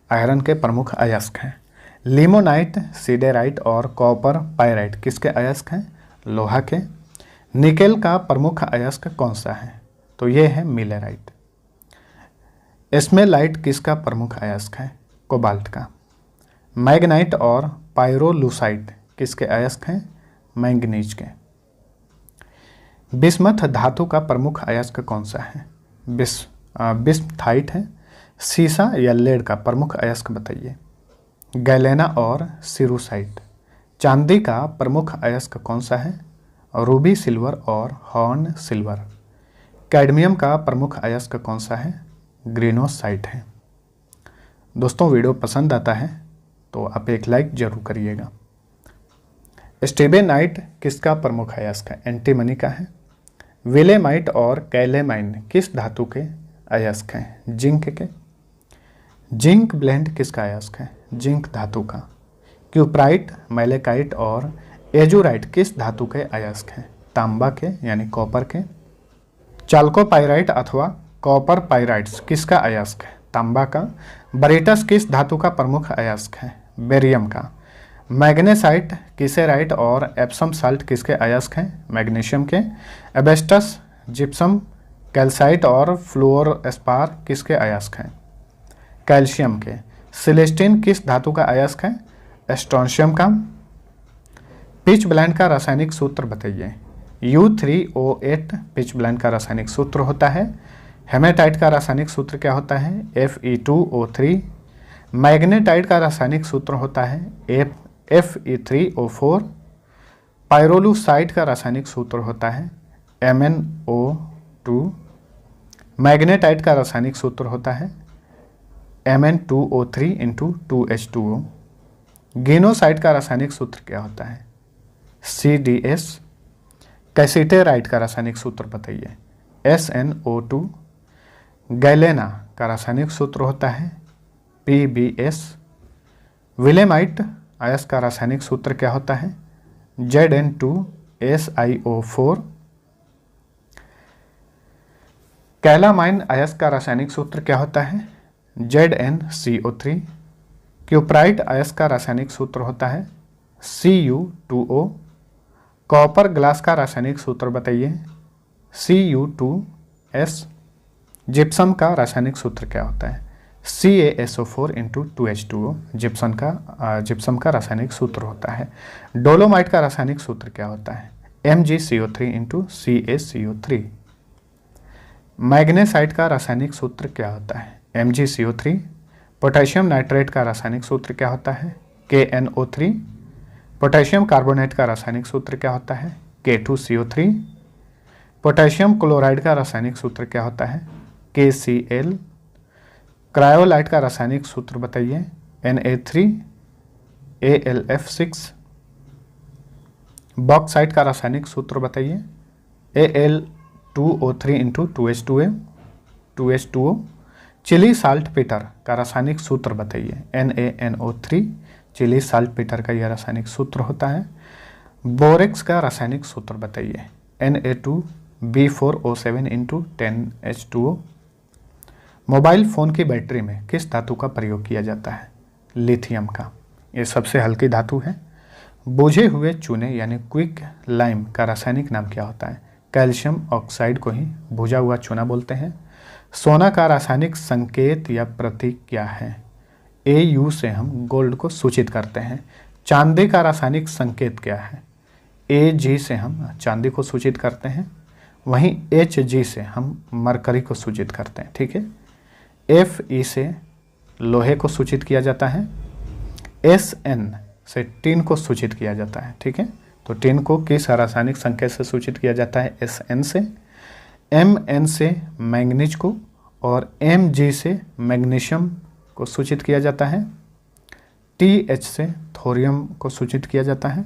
आयरन के प्रमुख अयस्क हैं। लिमोनाइट, सीडेराइट और कॉपर पायराइट किसके अयस्क हैं? लोहा के। निकेल का प्रमुख अयस्क कौन सा है? तो ये है मिलेराइट। स्मेलाइट किसका प्रमुख अयस्क है? कोबाल्ट का। मैग्नाइट और पायरोलूसाइट किसके अयस्क हैं? मैंगनीज के। बिस्मथ धातु का प्रमुख अयस्क कौन सा है? बिस्मथाइट है। सीसा या लेड का प्रमुख अयस्क बताइए। गैलेना और सिरुसाइट। चांदी का प्रमुख अयस्क कौन सा है? रूबी सिल्वर और हॉर्न सिल्वर। कैडमियम का प्रमुख अयस्क कौन सा है? ग्रेनोसाइट है। दोस्तों वीडियो पसंद आता है तो आप एक लाइक जरूर करिएगा। स्टेबेनाइट किसका प्रमुख अयस्क है? एंटीमनी का है। विलेमाइट और कैलेमाइन किस धातु के अयस्क हैं? जिंक के। जिंक ब्लेंड किसका अयस्क है? जिंक धातु का। क्यूप्राइट, मैलेकाइट और एजुराइट किस धातु के अयस्क हैं? तांबा के यानी कॉपर के। चाल्कोपाइराइट अथवा कॉपर पाइराइट्स किसका अयस्क है? तांबा का। बरीटस किस धातु का प्रमुख अयस्क है? बेरियम का। मैग्नेसाइट, किसेराइट और एप्सम साल्ट किसके अयस्क हैं? मैग्नीशियम के। एबेस्टस, जिप्सम, कैल्साइट और फ्लोरोस्पार किसके अयस्क हैं? कैल्शियम के। सिलेस्टीन किस धातु का अयस्क है? स्ट्रोंशियम का। पिच ब्लेंड का रासायनिक सूत्र बताइए। U3O8 पिच ब्लेंड का रासायनिक सूत्र होता है। हेमेटाइट का रासायनिक सूत्र क्या होता है? Fe2O3। मैग्नेटाइट का रासायनिक सूत्र होता है Fe3O4। पायरोलूसाइट का रासायनिक सूत्र होता है MnO2। मैग्नेटाइट का रासायनिक सूत्र होता है Mn2O3 × 2H2O। गिनोसाइट का रासायनिक सूत्र क्या होता है? CdS। कैसिटेराइट का रासायनिक सूत्र बताइए। SnO2। गैलेना का रासायनिक सूत्र होता है PbS। विलेमाइट अयस्क का रासायनिक सूत्र क्या होता है? Zn2SiO4। कैलामाइन अयस्क का रासायनिक सूत्र क्या होता है? ZnCO3। क्यूप्राइट अयस्क का रासायनिक सूत्र होता है Cu2O। कॉपर ग्लास का रासायनिक सूत्र बताइए। Cu2S। जिप्सम का रासायनिक सूत्र क्या होता है? CaSO4 × 2H2O। जिप्सम का रासायनिक सूत्र होता है। डोलोमाइट का रासायनिक सूत्र क्या होता है? MgCO3 × CaCO3। मैग्नेसाइट का रासायनिक सूत्र क्या होता है? MgCO3। पोटेशियम नाइट्रेट का रासायनिक सूत्र क्या होता है? KNO3। पोटेशियम कार्बोनेट का रासायनिक सूत्र क्या होता है? K2CO3। पोटेशियम क्लोराइड का रासायनिक सूत्र क्या होता है? KCl। क्रायोलाइट का रासायनिक सूत्र बताइए। Na3AlF6। बॉक्साइट का रासायनिक सूत्र बताइए। Al2O3 × 2H2O। Chilli salt Peter का रासायनिक सूत्र बताइए। NaNO3। चिली साल्ट पीटर का यह रासायनिक सूत्र होता है। बोरेक्स का रासायनिक सूत्र बताइए। Na2B4O7 × 10H2O। मोबाइल फ़ोन की बैटरी में किस धातु का प्रयोग किया जाता है? लिथियम का। ये सबसे हल्की धातु है। बुझे हुए चूने यानी क्विक लाइम का रासायनिक नाम क्या होता है? कैल्शियम ऑक्साइड को ही बुझा हुआ चूना बोलते हैं। सोना का रासायनिक संकेत या प्रतीक क्या है? Au से हम गोल्ड को सूचित करते हैं। चांदी का रासायनिक संकेत क्या है? Ag से हम चांदी को सूचित करते हैं। वहीं Hg से हम मरकरी को सूचित करते हैं। ठीक है। Fe से लोहे को सूचित किया जाता है। Sn से टिन को सूचित किया जाता है। ठीक है। तो टिन को किस रासायनिक संकेत से सूचित किया जाता है? Sn से। Mn से मैंगनीज को और Mg से मैग्नीशियम को सूचित किया जाता है। TH से थोरियम को सूचित किया जाता है।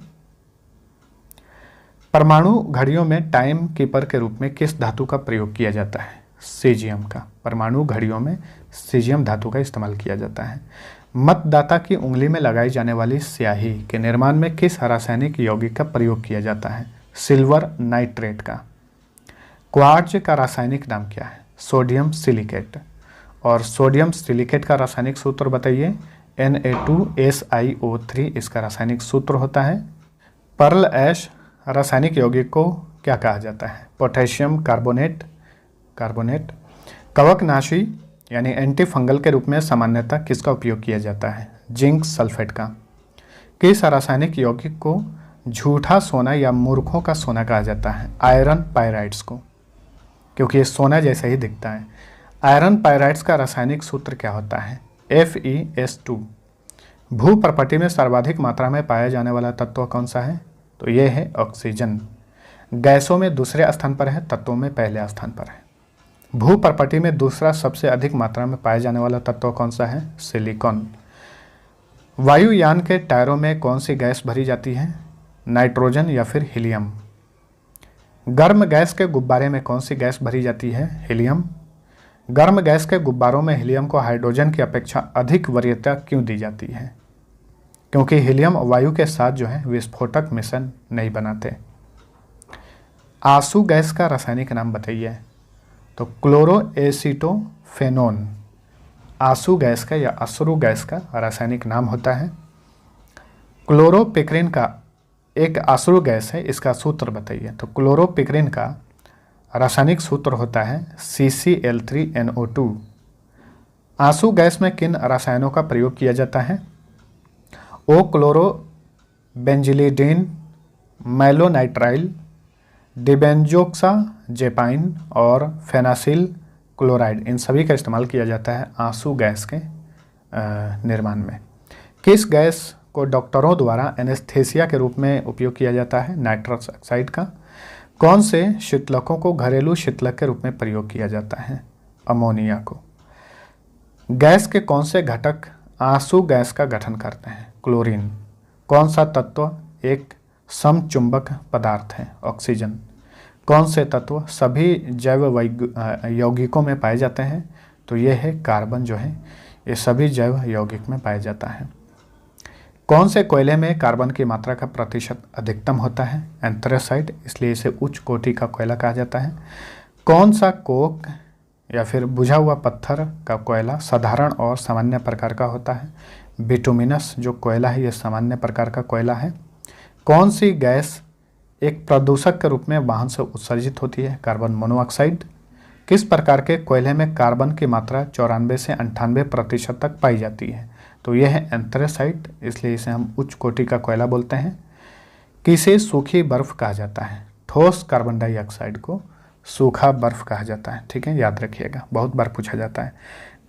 परमाणु घड़ियों में टाइम कीपर के रूप में किस धातु का प्रयोग किया जाता है? सीजियम का। परमाणु घड़ियों में सीजियम धातु का इस्तेमाल किया जाता है। मतदाता की उंगली में लगाई जाने वाली स्याही के निर्माण में किस रासायनिक यौगिक का प्रयोग किया जाता है? सिल्वर नाइट्रेट का। क्वार्ट्ज का रासायनिक नाम क्या है? Sodium silicate. और सोडियम सिलिकेट का रासायनिक सूत्र बताइए। Na2SiO3 इसका रासायनिक सूत्र होता है। पर्ल ऐश रासायनिक यौगिक को क्या कहा जाता है? Potassium carbonate. कवकनाशी यानी एंटी फंगल के रूप में सामान्यतः किसका उपयोग किया जाता है? जिंक सल्फेट का। किस रासायनिक यौगिक को झूठा सोना या मूर्खों का सोना कहा जाता है? आयरन पायराइड्स को, क्योंकि ये सोना जैसा ही दिखता है। आयरन पायराइड्स का रासायनिक सूत्र क्या होता है? FeS2। भू प्रपट्टी में सर्वाधिक मात्रा में पाया जाने वाला तत्व कौन सा है? तो ये है ऑक्सीजन। गैसों में दूसरे स्थान पर है, तत्वों में पहले स्थान पर है। भू प्रपटी में दूसरा सबसे अधिक मात्रा में पाए जाने वाला तत्व कौन सा है? सिलिकॉन। वायुयान के टायरों में कौन सी गैस भरी जाती है? नाइट्रोजन या फिर हीलियम। गर्म गैस के गुब्बारे में कौन सी गैस भरी जाती है? हीलियम। गर्म गैस के गुब्बारों में हीलियम को हाइड्रोजन की अपेक्षा अधिक वरीयता क्यों दी जाती है? क्योंकि हीलियम वायु के साथ जो है विस्फोटक मिश्रण नहीं बनाते। आंसू गैस का रासायनिक नाम बताइए। तो क्लोरोएसिटोफेनोन आंसू गैस का या अश्रु गैस का रासायनिक नाम होता है। क्लोरोपिक्रिन का एक अश्रु गैस है, इसका सूत्र बताइए। तो क्लोरोपिक्रिन का रासायनिक सूत्र होता है CCl3NO2। आंसू गैस में किन रसायनों का प्रयोग किया जाता है? ओ क्लोरोबेंजिलिडीन, मैलोनाइट्राइल, डिबेंजोक्साजेपाइन और फेनासिल क्लोराइड, इन सभी का इस्तेमाल किया जाता है आंसू गैस के निर्माण में। किस गैस को डॉक्टरों द्वारा एनेस्थेसिया के रूप में उपयोग किया जाता है? नाइट्रस ऑक्साइड का। कौन से शीतलकों को घरेलू शीतलक के रूप में प्रयोग किया जाता है? अमोनिया को। गैस के कौन से घटक आंसू गैस का गठन करते हैं? क्लोरीन। कौन सा तत्व एक समचुंबक पदार्थ है? ऑक्सीजन। कौन से तत्व सभी जैव यौगिकों में पाए जाते हैं? तो ये है कार्बन, जो है ये सभी जैव यौगिक में पाया जाता है। कौन से कोयले में कार्बन की मात्रा का प्रतिशत अधिकतम होता है? एंथ्रेसाइट, इसलिए इसे उच्च कोटि का कोयला कहा जाता है। कौन सा कोक या फिर बुझा हुआ पत्थर का कोयला साधारण और सामान्य प्रकार का होता है? बिटुमिनस जो कोयला है ये सामान्य प्रकार का कोयला है। कौन सी गैस एक प्रदूषक के रूप में वाहन से उत्सर्जित होती है? Carbon monoxide. किस प्रकार के कोयले में कार्बन की मात्रा 94 से 98% तक पाई जाती है? तो यह है एंथ्रेसाइट, इसलिए इसे हम उच्च कोटि का कोयला बोलते हैं। किसे सूखी बर्फ कहा जाता है? ठोस कार्बन डाइऑक्साइड को सूखा बर्फ कहा जाता है। ठीक है, याद रखिएगा, बहुत बार पूछा जाता है।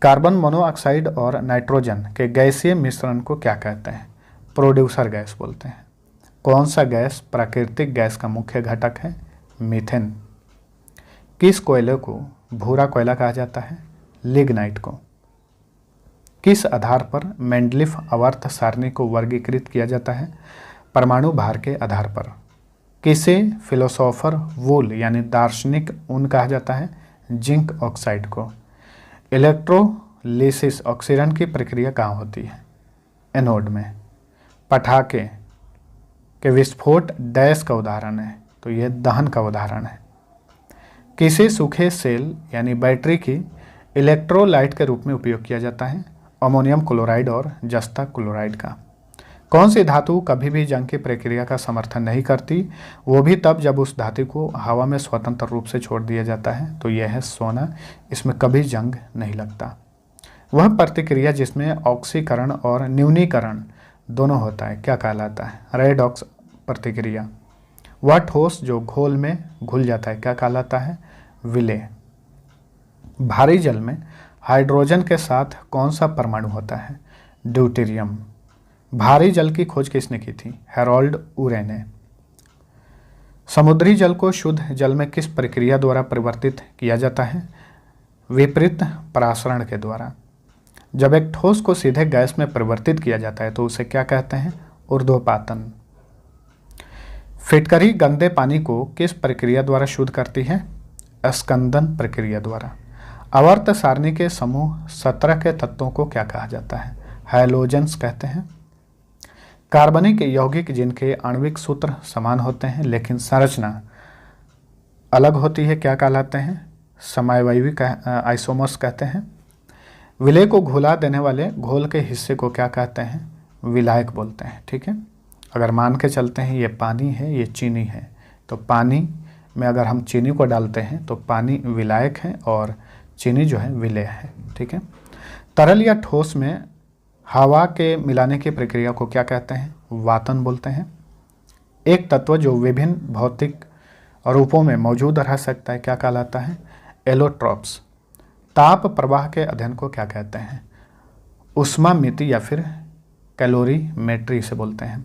कार्बन मोनोऑक्साइड और नाइट्रोजन के गैसीय मिश्रण को क्या कहते हैं? प्रोड्यूसर गैस बोलते हैं। कौन सा गैस प्राकृतिक गैस का मुख्य घटक है? मीथेन। किस कोयले को भूरा कोयला कहा जाता है? लिग्नाइट को। किस आधार पर मेंडलीफ आवर्त सारणी को वर्गीकृत किया जाता है? परमाणु भार के आधार पर। किसे फिलोसोफर वूल यानी दार्शनिक ऊन कहा जाता है? जिंक ऑक्साइड को। इलेक्ट्रोलिसिस ऑक्सीकरण की प्रक्रिया कहाँ होती है? एनोड में। पटाखे के विस्फोट डैश का उदाहरण है? तो यह दहन का उदाहरण है। किसी सूखे सेल यानी बैटरी की इलेक्ट्रोलाइट के रूप में उपयोग किया जाता है? अमोनियम क्लोराइड और जस्ता क्लोराइड का। कौन सी धातु कभी भी जंग की प्रक्रिया का समर्थन नहीं करती? वो भी तब जब उस धातु को हवा में स्वतंत्र रूप से छोड़ दिया जाता है। तो यह है सोना, इसमें कभी जंग नहीं लगता। वह प्रतिक्रिया जिसमें ऑक्सीकरण और न्यूनीकरण दोनों होता है क्या कहलाता है? रेडॉक्स प्रतिक्रिया। वह ठोस जो घोल में घुल जाता है क्या कहलाता है? विलेय। भारी जल में हाइड्रोजन के साथ कौन सा परमाणु होता है? ड्यूटेरियम। भारी जल की खोज किसने की थी? हैरोल्ड उरे ने। समुद्री जल को शुद्ध जल में किस प्रक्रिया द्वारा परिवर्तित किया जाता है? विपरीत परासरण के द्वारा। जब एक ठोस को सीधे गैस में परिवर्तित किया जाता है तो उसे क्या कहते हैं? ऊर्ध्वपातन। फिटकरी गंदे पानी को किस प्रक्रिया द्वारा शुद्ध करती है? स्कंदन प्रक्रिया द्वारा। आवर्त सारणी के समूह 17 के तत्वों को क्या कहा जाता है? हैलोजेंस कहते हैं। कार्बनिक यौगिक जिनके आणविक सूत्र समान होते हैं लेकिन संरचना अलग होती है क्या कहलाते हैं? समवायवी आइसोमर्स कहते हैं। विलेय को घुला देने वाले घोल के हिस्से को क्या कहते हैं? विलायक बोलते हैं। ठीक है, अगर मान के चलते हैं ये पानी है, ये चीनी है, तो पानी में अगर हम चीनी को डालते हैं तो पानी विलायक है और चीनी जो है विलेय है। ठीक है, तरल या ठोस में हवा के मिलाने की प्रक्रिया को क्या कहते हैं? वातन बोलते हैं। एक तत्व जो विभिन्न भौतिक रूपों में मौजूद रह सकता है क्या कहलाता है? एलोट्रॉप्स। ताप प्रवाह के अध्ययन को क्या कहते हैं? ऊष्मामिति या फिर कैलोरीमेट्री से बोलते हैं।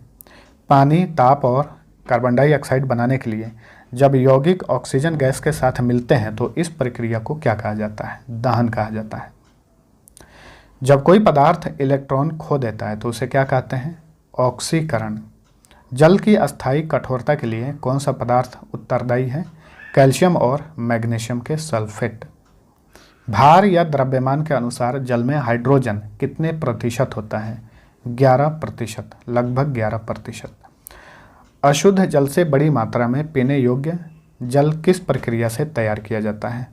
पानी, ताप और कार्बन डाइऑक्साइड बनाने के लिए जब यौगिक ऑक्सीजन गैस के साथ मिलते हैं तो इस प्रक्रिया को क्या कहा जाता है? दहन कहा जाता है। जब कोई पदार्थ इलेक्ट्रॉन खो देता है तो उसे क्या कहते हैं? ऑक्सीकरण। जल की अस्थायी कठोरता के लिए कौन सा पदार्थ उत्तरदायी है? कैल्शियम और मैग्नीशियम के सल्फेट। भार या द्रव्यमान के अनुसार जल में हाइड्रोजन कितने प्रतिशत होता है? 11%, लगभग 11%। अशुद्ध जल से बड़ी मात्रा में पीने योग्य जल किस प्रक्रिया से तैयार किया जाता है?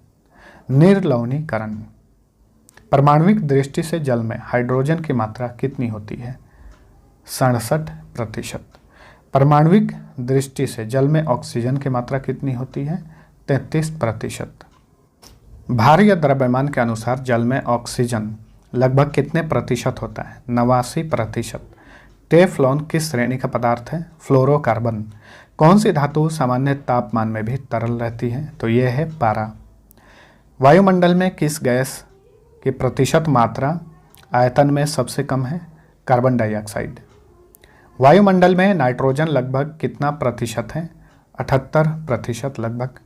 निर्लवणीकरण। परमाणुविक दृष्टि से जल में हाइड्रोजन की मात्रा कितनी होती है? 67%। परमाणुविक दृष्टि से जल में ऑक्सीजन की मात्रा कितनी होती है? 33%। भार या द्रव्यमान के अनुसार जल में ऑक्सीजन लगभग कितने प्रतिशत होता है? 89%। टेफ्लॉन किस श्रेणी का पदार्थ है? फ्लोरोकार्बन। कौन सी धातु सामान्य तापमान में भी तरल रहती है? तो यह है पारा। वायुमंडल में किस गैस की प्रतिशत मात्रा आयतन में सबसे कम है? Carbon dioxide. वायुमंडल में नाइट्रोजन लगभग कितना प्रतिशत है? 78% लगभग।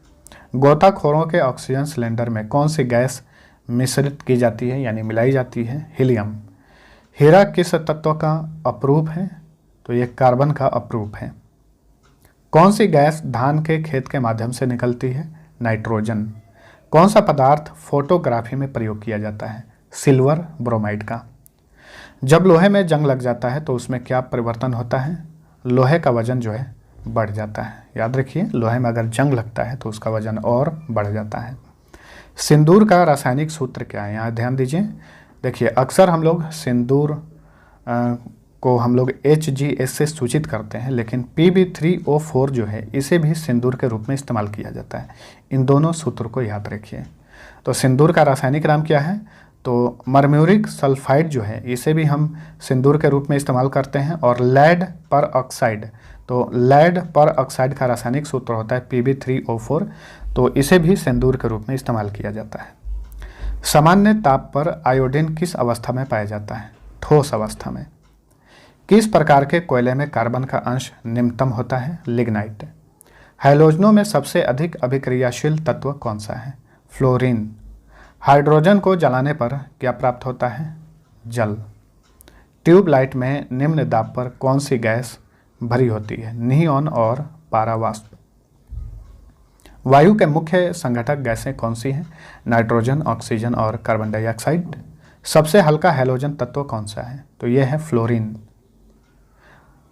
गोताखोरों के ऑक्सीजन सिलेंडर में कौन सी गैस मिश्रित की जाती है यानी मिलाई जाती है? हीलियम। हीरा किस तत्व का अपरूप है? तो यह कार्बन का अपरूप है। कौन सी गैस धान के खेत के माध्यम से निकलती है? नाइट्रोजन। कौन सा पदार्थ फोटोग्राफी में प्रयोग किया जाता है? सिल्वर ब्रोमाइड का। जब लोहे में जंग लग जाता है तो उसमें क्या परिवर्तन होता है? लोहे का वजन जो है बढ़ जाता है। याद रखिए, लोहे में अगर जंग लगता है तो उसका वजन और बढ़ जाता है। सिंदूर का रासायनिक सूत्र क्या है? यहाँ ध्यान दीजिए। देखिए, अक्सर हम लोग सिंदूर को हम लोग HGS से सूचित करते हैं, लेकिन Pb3O4 जो है इसे भी सिंदूर के रूप में इस्तेमाल किया जाता है। इन दोनों सूत्र को याद रखिए। तो सिंदूर का रासायनिक नाम क्या है? तो मरम्यूरिक सल्फाइड जो है इसे भी हम सिंदूर के रूप में इस्तेमाल करते हैं। और लेड पर ऑक्साइड, तो लेड पर ऑक्साइड का रासायनिक सूत्र होता है Pb3O4, तो इसे भी सिंदूर के रूप में इस्तेमाल किया जाता है। सामान्य ताप पर आयोडीन किस अवस्था में पाया जाता है? ठोस अवस्था में। किस प्रकार के कोयले में कार्बन का अंश निम्नतम होता है? लिग्नाइट। हैलोजनों में सबसे अधिक अभिक्रियाशील तत्व कौन सा है? फ्लोरीन। हाइड्रोजन को जलाने पर क्या प्राप्त होता है? जल। ट्यूबलाइट में निम्न दाब पर कौन सी गैस भरी होती है? नियोन और पारावाष्प। वायु के मुख्य संघटक गैसें कौन सी हैं? नाइट्रोजन, ऑक्सीजन और कार्बन डाइऑक्साइड। सबसे हल्का हैलोजन तत्व कौन सा है? तो यह है फ्लोरीन।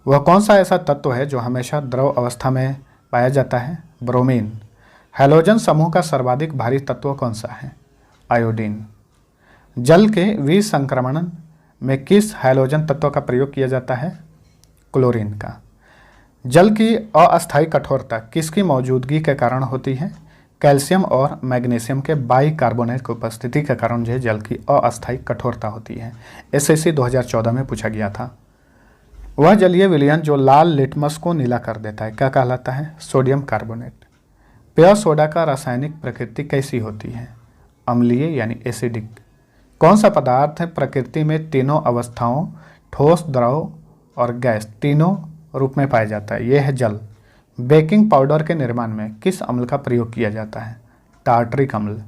वह कौन सा ऐसा तत्व है जो हमेशा द्रव अवस्था में पाया जाता है? ब्रोमीन। हैलोजन समूह का सर्वाधिक भारी तत्व कौन सा है? आयोडीन। जल के विसंक्रमण में किस हैलोजन तत्व का प्रयोग किया जाता है? क्लोरीन का। जल की अस्थायी कठोरता किसकी मौजूदगी के कारण होती है? कैल्शियम और मैग्नीशियम के बाइकार्बोनेट की उपस्थिति के कारण जो है जल की अस्थायी कठोरता होती है। SSC 2014 में पूछा गया था। वह जलीय विलयन जो लाल लिटमस को नीला कर देता है क्या कहलाता है? Sodium carbonate. पेय सोडा का रासायनिक प्रकृति कैसी होती है? अम्लीय यानी एसिडिक। कौन सा पदार्थ है प्रकृति में तीनों अवस्थाओं ठोस, द्रव और गैस तीनों रूप में पाया जाता है? यह है जल। बेकिंग पाउडर के निर्माण में किस अम्ल का प्रयोग किया जाता है? टार्टरिक अम्ल।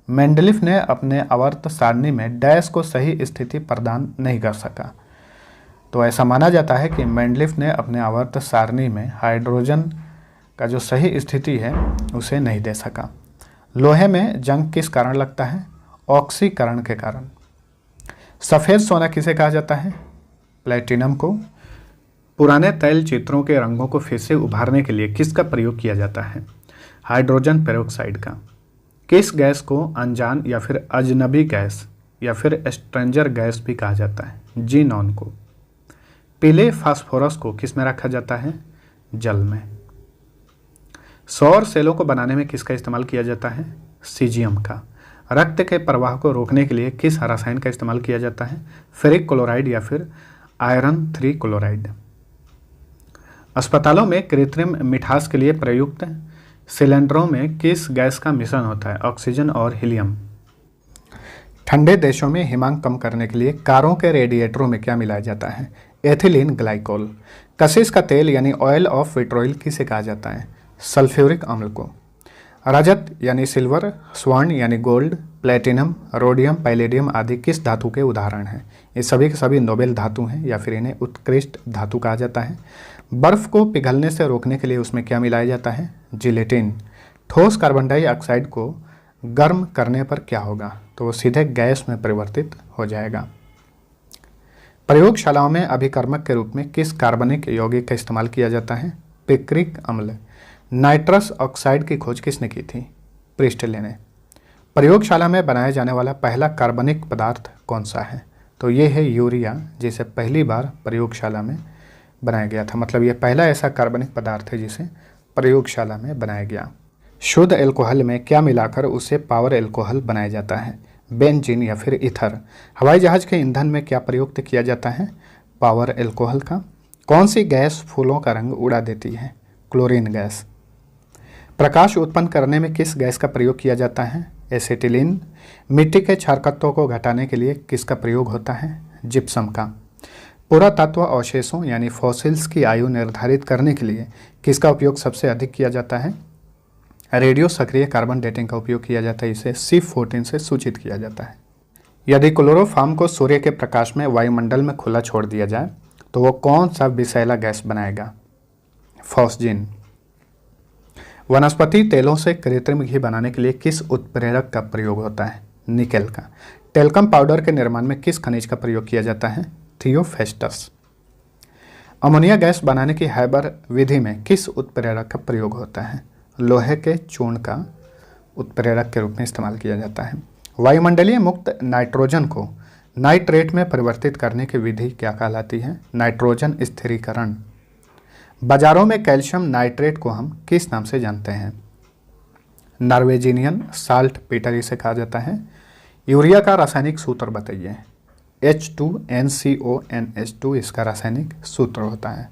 मेंडलीफ ने अपने आवर्त सारणी में डैश को सही स्थिति प्रदान नहीं कर सका। तो ऐसा माना जाता है कि मेंडलीफ ने अपने आवर्त सारणी में हाइड्रोजन का जो सही स्थिति है उसे नहीं दे सका। लोहे में जंग किस कारण लगता है? ऑक्सीकरण के कारण। सफ़ेद सोना किसे कहा जाता है? प्लेटिनम को। पुराने तैल चित्रों के रंगों को फिर से उभारने के लिए किसका प्रयोग किया जाता है? हाइड्रोजन पेरोक्साइड का। किस गैस को अनजान या फिर अजनबी गैस या फिर स्ट्रेंजर गैस भी कहा जाता है? जीनॉन को। पीले फास्फोरस को किस में रखा जाता है? जल में। सौर सेलों को बनाने में किसका इस्तेमाल किया जाता है? सीजियम का। रक्त के प्रवाह को रोकने के लिए किस रसायन का इस्तेमाल किया जाता है? फेरिक क्लोराइड या फिर आयरन 3 क्लोराइड। अस्पतालों में कृत्रिम मिठास के लिए प्रयुक्त सिलेंडरों में किस गैस का मिश्रण होता है? ऑक्सीजन और हीलियम। ठंडे देशों में हिमांक कम करने के लिए कारों के रेडिएटरों में क्या मिलाया जाता है? Ethylene glycol. कशिश का तेल यानी ऑयल ऑफ विट्रोइल किसे कहा जाता है? सल्फ्यूरिक अम्ल को। रजत यानी सिल्वर, स्वर्ण यानी गोल्ड, प्लेटिनम, रोडियम, पैलेडियम आदि किस धातु के उदाहरण हैं? ये सभी के सभी नोबेल धातु हैं या फिर इन्हें उत्कृष्ट धातु कहा जाता है। बर्फ़ को पिघलने से रोकने के लिए उसमें क्या मिलाया जाता है? जिलेटिन। ठोस कार्बन डाइऑक्साइड को गर्म करने पर क्या होगा? तो वो सीधे गैस में परिवर्तित हो जाएगा। प्रयोगशालाओं में अभिकर्मक के रूप में किस कार्बनिक यौगिक का इस्तेमाल किया जाता है? पिक्रिक अम्ल। नाइट्रस ऑक्साइड की खोज किसने की थी? प्रिस्टले ने। प्रयोगशाला में बनाया जाने वाला पहला कार्बनिक पदार्थ कौन सा है? तो ये है यूरिया, जिसे पहली बार प्रयोगशाला में बनाया गया था। मतलब ये पहला ऐसा कार्बनिक पदार्थ है जिसे प्रयोगशाला में बनाया गया। शुद्ध एल्कोहल में क्या मिलाकर उसे पावर एल्कोहल बनाया जाता है? बेंजीन या फिर ईथर। हवाई जहाज के ईंधन में क्या प्रयुक्त किया जाता है? पावर एल्कोहल का। कौन सी गैस फूलों का रंग उड़ा देती है? Chlorine gas. प्रकाश उत्पन्न करने में किस गैस का प्रयोग किया जाता है? एसिटिलीन। मिट्टी के क्षारकत्वों को घटाने के लिए किसका प्रयोग होता है? जिप्सम का। पुरातत्व अवशेषों यानी फॉसिल्स की आयु निर्धारित करने के लिए किसका उपयोग सबसे अधिक किया जाता है? रेडियो सक्रिय कार्बन डेटिंग का उपयोग किया जाता है। इसे C14 से सूचित किया जाता है। यदि क्लोरोफॉर्म को सूर्य के प्रकाश में वायुमंडल में खुला छोड़ दिया जाए तो वो कौन सा विषैला गैस बनाएगा? फॉस्जिन। वनस्पति तेलों से कृत्रिम घी बनाने के लिए किस उत्प्रेरक का प्रयोग होता है? निकेल का। टेल्कम पाउडर के निर्माण में किस खनिज का प्रयोग किया जाता है? थियोफेस्टस। अमोनिया गैस बनाने की हैबर विधि में किस उत्प्रेरक का प्रयोग होता है? लोहे के चूर्ण का उत्प्रेरक के रूप में इस्तेमाल किया जाता है। वायुमंडलीय मुक्त नाइट्रोजन को नाइट्रेट में परिवर्तित करने की विधि क्या कहलाती है? नाइट्रोजन स्थिरीकरण। बाजारों में कैल्शियम नाइट्रेट को हम किस नाम से जानते हैं? नॉर्वेजिनियन साल्ट पीटर इसे कहा जाता है। यूरिया का रासायनिक सूत्र बताइए। H2NCONH2 इसका रासायनिक सूत्र होता है।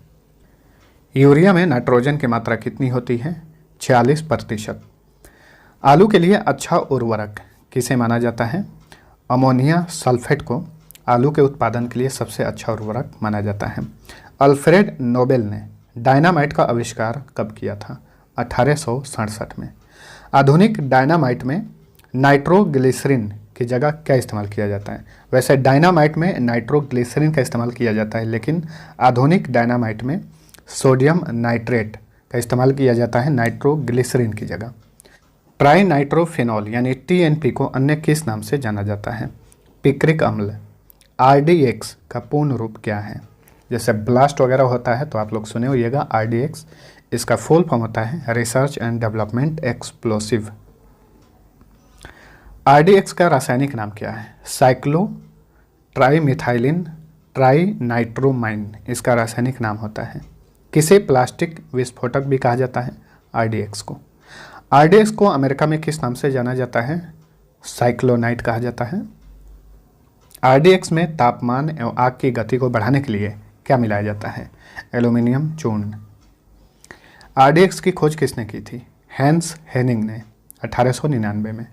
यूरिया में नाइट्रोजन की मात्रा कितनी होती है? 46%। आलू के लिए अच्छा उर्वरक किसे माना जाता है? अमोनिया सल्फेट को आलू के उत्पादन के लिए सबसे अच्छा उर्वरक माना जाता है। अल्फ्रेड नोबेल ने डायनामाइट का आविष्कार कब किया था? 1867 में। आधुनिक डायनामाइट में नाइट्रोग्लिसरीन की जगह क्या इस्तेमाल किया जाता है? वैसे डायनामाइट में नाइट्रोग्लिसरीन का इस्तेमाल किया जाता है, लेकिन आधुनिक डायनामाइट में सोडियम नाइट्रेट का इस्तेमाल किया जाता है नाइट्रोग्लिसरीन की जगह। ट्राई नाइट्रोफिनॉल यानी TNP को अन्य किस नाम से जाना जाता है? पिक्रिक अम्ल। RDX का पूर्ण रूप क्या है? जैसे ब्लास्ट वगैरह होता है तो आप लोग सुने होइएगा RDX, इसका फुल फॉर्म होता है research and development explosive. RDX का रासायनिक नाम क्या है? साइक्लो ट्राईमिथाइलिन ट्राईनाइट्रोमाइन इसका रासायनिक नाम होता है। किसे प्लास्टिक विस्फोटक भी कहा जाता है? RDX को। RDX को अमेरिका में किस नाम से जाना जाता है? साइक्लोनाइट कहा जाता है। RDX में तापमान एवं आग की गति को बढ़ाने के लिए क्या मिलाया जाता है? एल्यूमिनियम चूर्ण। RDX की खोज किसने की थी? हैंस हेनिंग ने 1899 में।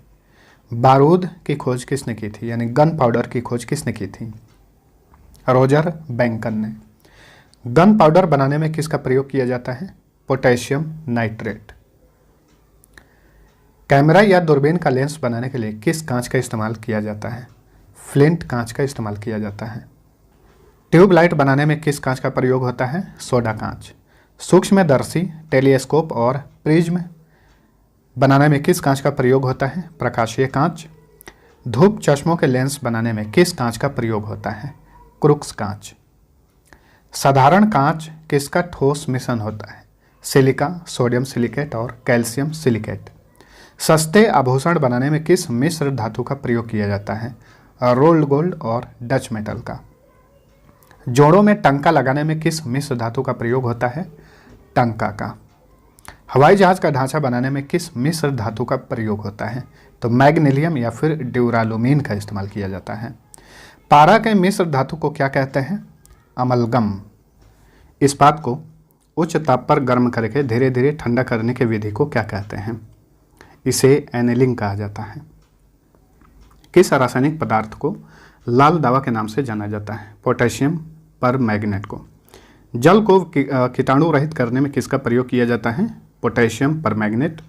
बारूद की खोज किसने की थी? यानी गन पाउडर की खोज किसने की थी? रोजर बैंकन ने। गन पाउडर बनाने में किसका प्रयोग किया जाता है? Potassium nitrate. कैमरा या दूरबीन का लेंस बनाने के लिए किस कांच का इस्तेमाल किया जाता है? फ्लिंट कांच का इस्तेमाल किया जाता है। ट्यूबलाइट बनाने में किस कांच का प्रयोग होता है? सोडा कांच। सूक्ष्मदर्शी, टेलीस्कोप और प्रिज्म बनाने में किस कांच का प्रयोग होता है? प्रकाशीय कांच। धूप चश्मों के लेंस बनाने में किस कांच का प्रयोग होता है? क्रुक्स कांच। साधारण कांच किसका ठोस मिश्रण होता है? सिलिका, सोडियम सिलिकेट और कैल्शियम सिलिकेट। सस्ते आभूषण बनाने में किस मिश्र धातु का प्रयोग किया जाता है? रोल्ड गोल्ड और डच मेटल का। जोड़ों में टंका लगाने में किस मिश्र धातु का प्रयोग होता है? टंका का। हवाई जहाज का ढांचा बनाने में किस मिश्र धातु का प्रयोग होता है? तो मैग्नीशियम या फिर ड्यूरालुमीन का इस्तेमाल किया जाता है। पारा के मिश्र धातु को क्या कहते हैं? अमलगम। इस्पात को उच्च ताप पर गर्म करके धीरे धीरे ठंडा करने की विधि को क्या कहते हैं? इसे एनेलिंग कहा जाता है। किस रासायनिक पदार्थ को लाल दवा के नाम से जाना जाता है? पोटेशियम पर मैग्नेट को। जल को कीटाणु रहित करने में किसका प्रयोग किया जाता है? Potassium permanganate.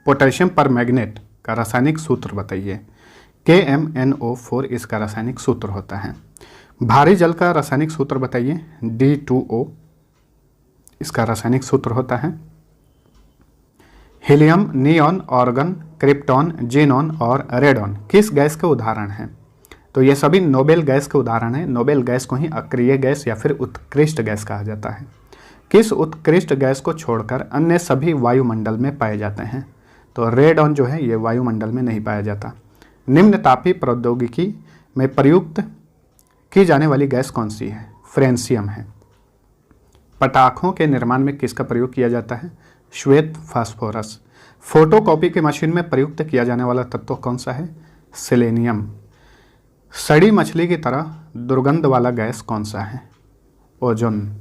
पोटेशियम परमैंगनेट का रासायनिक सूत्र बताइए। KMnO4 इसका रासायनिक सूत्र होता है। भारी जल का रासायनिक सूत्र बताइए। D2O इसका रासायनिक सूत्र होता है। Helium, neon, organ, krypton, xenon और रेडॉन किस गैस के उदाहरण हैं? तो ये सभी नोबेल गैस के उदाहरण हैं। नोबेल गैस को ही अक्रिय गैस या फिर उत्कृष्ट गैस कहा जाता है। किस उत्कृष्ट गैस को छोड़कर अन्य सभी वायुमंडल में पाए जाते हैं? तो रेडॉन जो है ये वायुमंडल में नहीं पाया जाता। निम्न तापीय प्रौद्योगिकी में प्रयुक्त की जाने वाली गैस कौन सी है? फ्रेंसियम है। पटाखों के निर्माण में किसका प्रयोग किया जाता है? श्वेत फास्फोरस। फोटोकॉपी की मशीन में प्रयुक्त किया जाने वाला तत्व कौन सा है? सेलेनियम। सड़ी मछली की तरह दुर्गंध वाला गैस कौन सा है? ओजोन।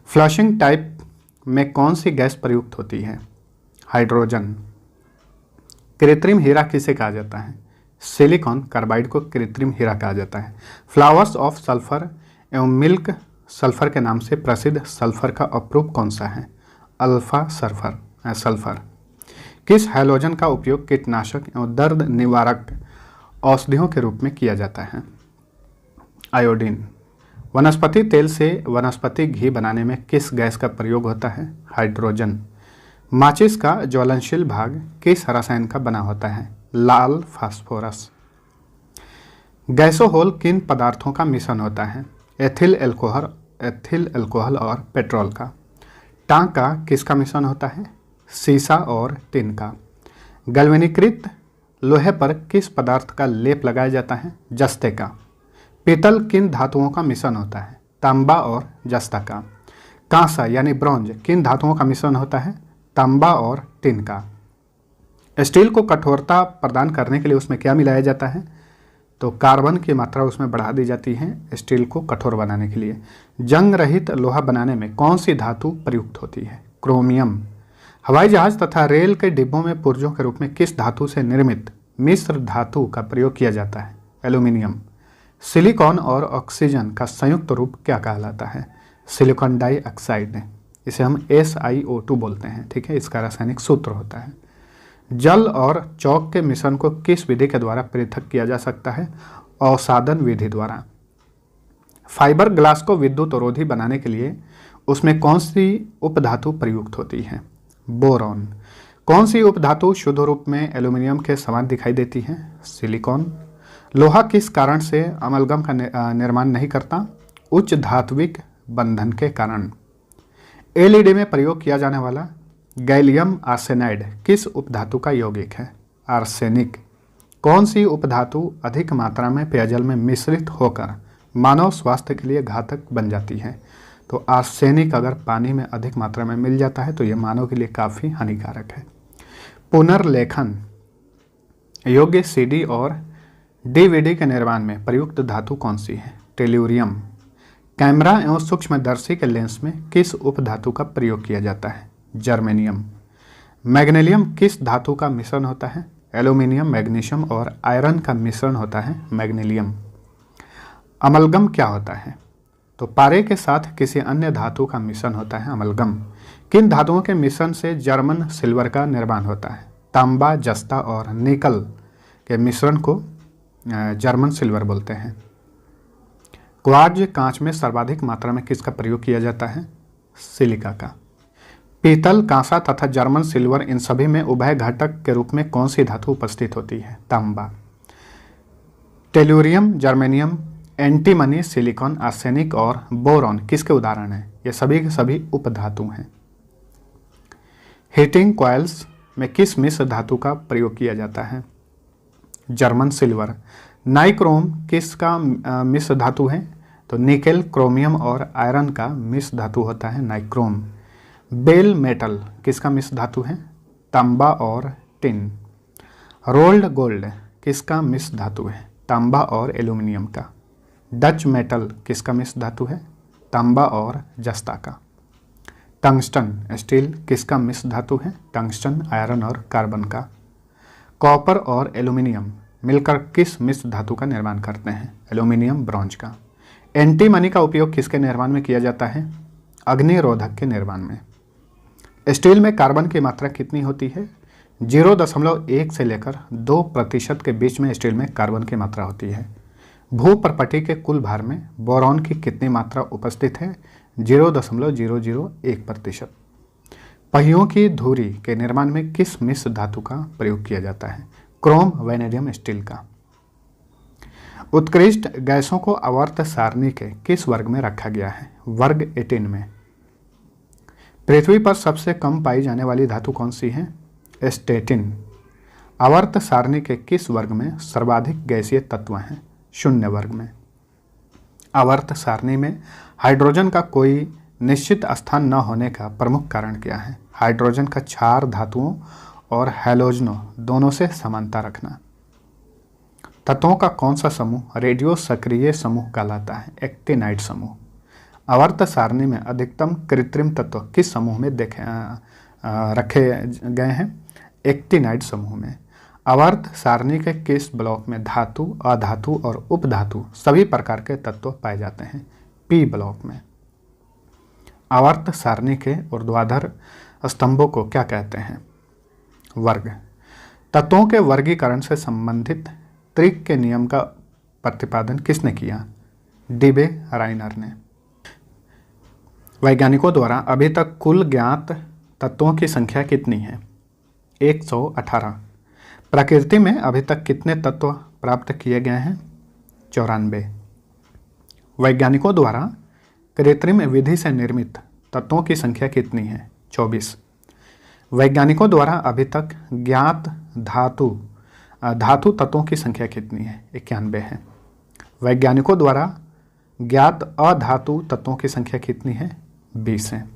फ्लशिंग टाइप में कौन सी गैस प्रयुक्त होती है? हाइड्रोजन। कृत्रिम हीरा किसे कहा जाता है? सिलिकॉन कार्बाइड को कृत्रिम हीरा कहा जाता है। फ्लावर्स ऑफ सल्फर एवं मिल्क सल्फर के नाम से प्रसिद्ध सल्फर का अपरूप कौन सा है? Alpha sulphur. किस हैलोजन का उपयोग कीटनाशक एवं दर्द निवारक औषधियों के रूप में किया जाता है? आयोडीन। वनस्पति तेल से वनस्पति घी बनाने में किस गैस का प्रयोग होता है? हाइड्रोजन। माचिस का ज्वलनशील भाग किस रसायन का बना होता है? लाल फास्फोरस। गैसोहोल किन पदार्थों का मिश्रण होता है? एथिल अल्कोहल और पेट्रोल का। टांका किसका मिश्रण होता है? सीसा और टिन का। गैल्वेनीकृत लोहे पर किस पदार्थ का लेप लगाया जाता है? जस्ते का। पीतल किन धातुओं का मिश्रण होता है? तांबा और जस्ता का। कांसा यानी ब्रॉन्ज किन धातुओं का मिश्रण होता है? तांबा और टिन का। स्टील को कठोरता प्रदान करने के लिए उसमें क्या मिलाया जाता है? तो कार्बन की मात्रा उसमें बढ़ा दी जाती है स्टील को कठोर बनाने के लिए। जंग रहित लोहा बनाने में कौन सी धातु प्रयुक्त होती है? क्रोमियम। हवाई जहाज तथा रेल के डिब्बों में पुर्जों के रूप में किस धातु से निर्मित मिश्र धातु का प्रयोग किया जाता है? एल्यूमिनियम। सिलिकॉन और ऑक्सीजन का संयुक्त रूप क्या कहलाता है? Silicon dioxide. इसे हम SiO2 बोलते हैं, ठीक है। इसका रासायनिक सूत्र होता है। जल और चौक के मिश्रण को किस विधि के द्वारा पृथक किया जा सकता है? अवसादन विधि द्वारा। फाइबर ग्लास को विद्युत रोधी बनाने के लिए उसमें कौन सी उपधातु प्रयुक्त होती है? बोरॉन। कौन सी उपधातु शुद्ध रूप में एल्यूमिनियम के समान दिखाई देती है? सिलिकॉन। लोहा किस कारण से अमलगम का निर्माण नहीं करता? उच्च धात्विक बंधन के कारण। LED में प्रयोग किया जाने वाला गैलियम आर्सेनाइड किस उपधातु का यौगिक है? आर्सेनिक। कौन सी उपधातु अधिक मात्रा में पेयजल में मिश्रित होकर मानव स्वास्थ्य के लिए घातक बन जाती है? तो आर्सेनिक अगर पानी में अधिक मात्रा में मिल जाता है तो यह मानव के लिए काफ़ी हानिकारक है। पुनर्लेखन योग्य CD और DVD के निर्माण में प्रयुक्त धातु कौन सी है? टेल्यूरियम। कैमरा एवं सूक्ष्मदर्शी के लेंस में किस उपधातु का प्रयोग किया जाता है? जर्मेनियम। मैग्नीशियम किस धातु का मिश्रण होता है? एल्यूमिनियम, मैग्नीशियम और आयरन का मिश्रण होता है मैग्नीशियम। अमलगम क्या होता है? तो पारे के साथ किसी अन्य धातु का मिश्रण होता है अमलगम। किन धातुओं के मिश्रण से जर्मन सिल्वर का निर्माण होता है? तांबा, जस्ता और निकल के मिश्रण को जर्मन सिल्वर बोलते हैं। क्वार्ट्ज कांच में सर्वाधिक मात्रा में किसका प्रयोग किया जाता है? सिलिका का। पीतल, कांसा तथा जर्मन सिल्वर इन सभी में उभय घटक के रूप में कौन सी धातु उपस्थित होती है? तांबा। Tellurium, germanium, antimony, silicon, arsenic और बोरॉन किसके उदाहरण हैं? ये सभी के सभी उपधातु हैं। हीटिंग कॉइल्स में किस मिश्र धातु का प्रयोग किया जाता है? German silver. नाइक्रोम किसका मिश्र धातु है? तो निकेल, क्रोमियम और आयरन का मिश्र धातु होता है नाइक्रोम। बेल मेटल किसका मिश्र धातु है? तांबा और टिन। रोल्ड गोल्ड किसका मिश्र धातु है? तांबा और एल्यूमिनियम का। डच मेटल किसका मिश्र धातु है? तांबा और जस्ता का। टंगस्टन स्टील किसका मिश्र धातु है? टंगस्टन, आयरन और कार्बन का। कॉपर और एल्यूमिनियम मिलकर किस मिश्र धातु का निर्माण करते हैं? एल्यूमिनियम ब्रॉन्ज का। एंटीमनी का उपयोग किसके निर्माण में किया जाता है? अग्निरोधक के निर्माण में। स्टील में कार्बन की मात्रा कितनी होती है? 0.1 से लेकर 2% के बीच में स्टील में कार्बन की मात्रा होती है। भूपर्पटी के कुल भार में बोरॉन की कितनी मात्रा उपस्थित है? 0.001%। पहियों की धुरी के निर्माण में किस मिश्र धातु का प्रयोग किया जाता है? क्रोम वैनेडियम स्टील का। उत्कृष्ट गैसों को आवर्त सारणी के किस वर्ग में रखा गया है? वर्ग 18 में। पृथ्वी पर सबसे कम पाई जाने वाली धातु कौन सी है? स्टेटिन। आवर्त सारणी के किस वर्ग में सर्वाधिक गैसीय तत्व हैं? शून्य वर्ग में। आवर्त सारणी में हाइड्रोजन का कोई निश्चित स्थान न होने का प्रमुख कारण क्या है? हाइड्रोजन का क्षार धातुओं और हैलोजनों दोनों से समानता रखना। तत्वों का कौन सा समूह रेडियो सक्रिय समूह कहलाता है? एक्टिनाइड समूह। आवर्त सारणी में अधिकतम कृत्रिम तत्व किस समूह में रखे गए हैं? एक्टिनाइड समूह में। आवर्त सारणी के किस ब्लॉक में धातु, अधातु और उपधातु सभी प्रकार के तत्व पाए जाते हैं? पी ब्लॉक में। आवर्त सारणी के ऊर्ध्वाधर स्तंभों को क्या कहते हैं? वर्ग। तत्वों के वर्गीकरण से संबंधित त्रिक के नियम का प्रतिपादन किसने किया? डीबे राइनर ने। वैज्ञानिकों द्वारा अभी तक कुल ज्ञात तत्वों की संख्या कितनी है? 118। प्रकृति में अभी तक कितने तत्व प्राप्त किए गए हैं? 94। वैज्ञानिकों द्वारा कृत्रिम विधि से निर्मित तत्वों की संख्या कितनी है? 24। वैज्ञानिकों द्वारा अभी तक ज्ञात धातु तत्वों की संख्या कितनी है? 91 है। वैज्ञानिकों द्वारा ज्ञात अधातु तत्वों की संख्या कितनी है? 20 है।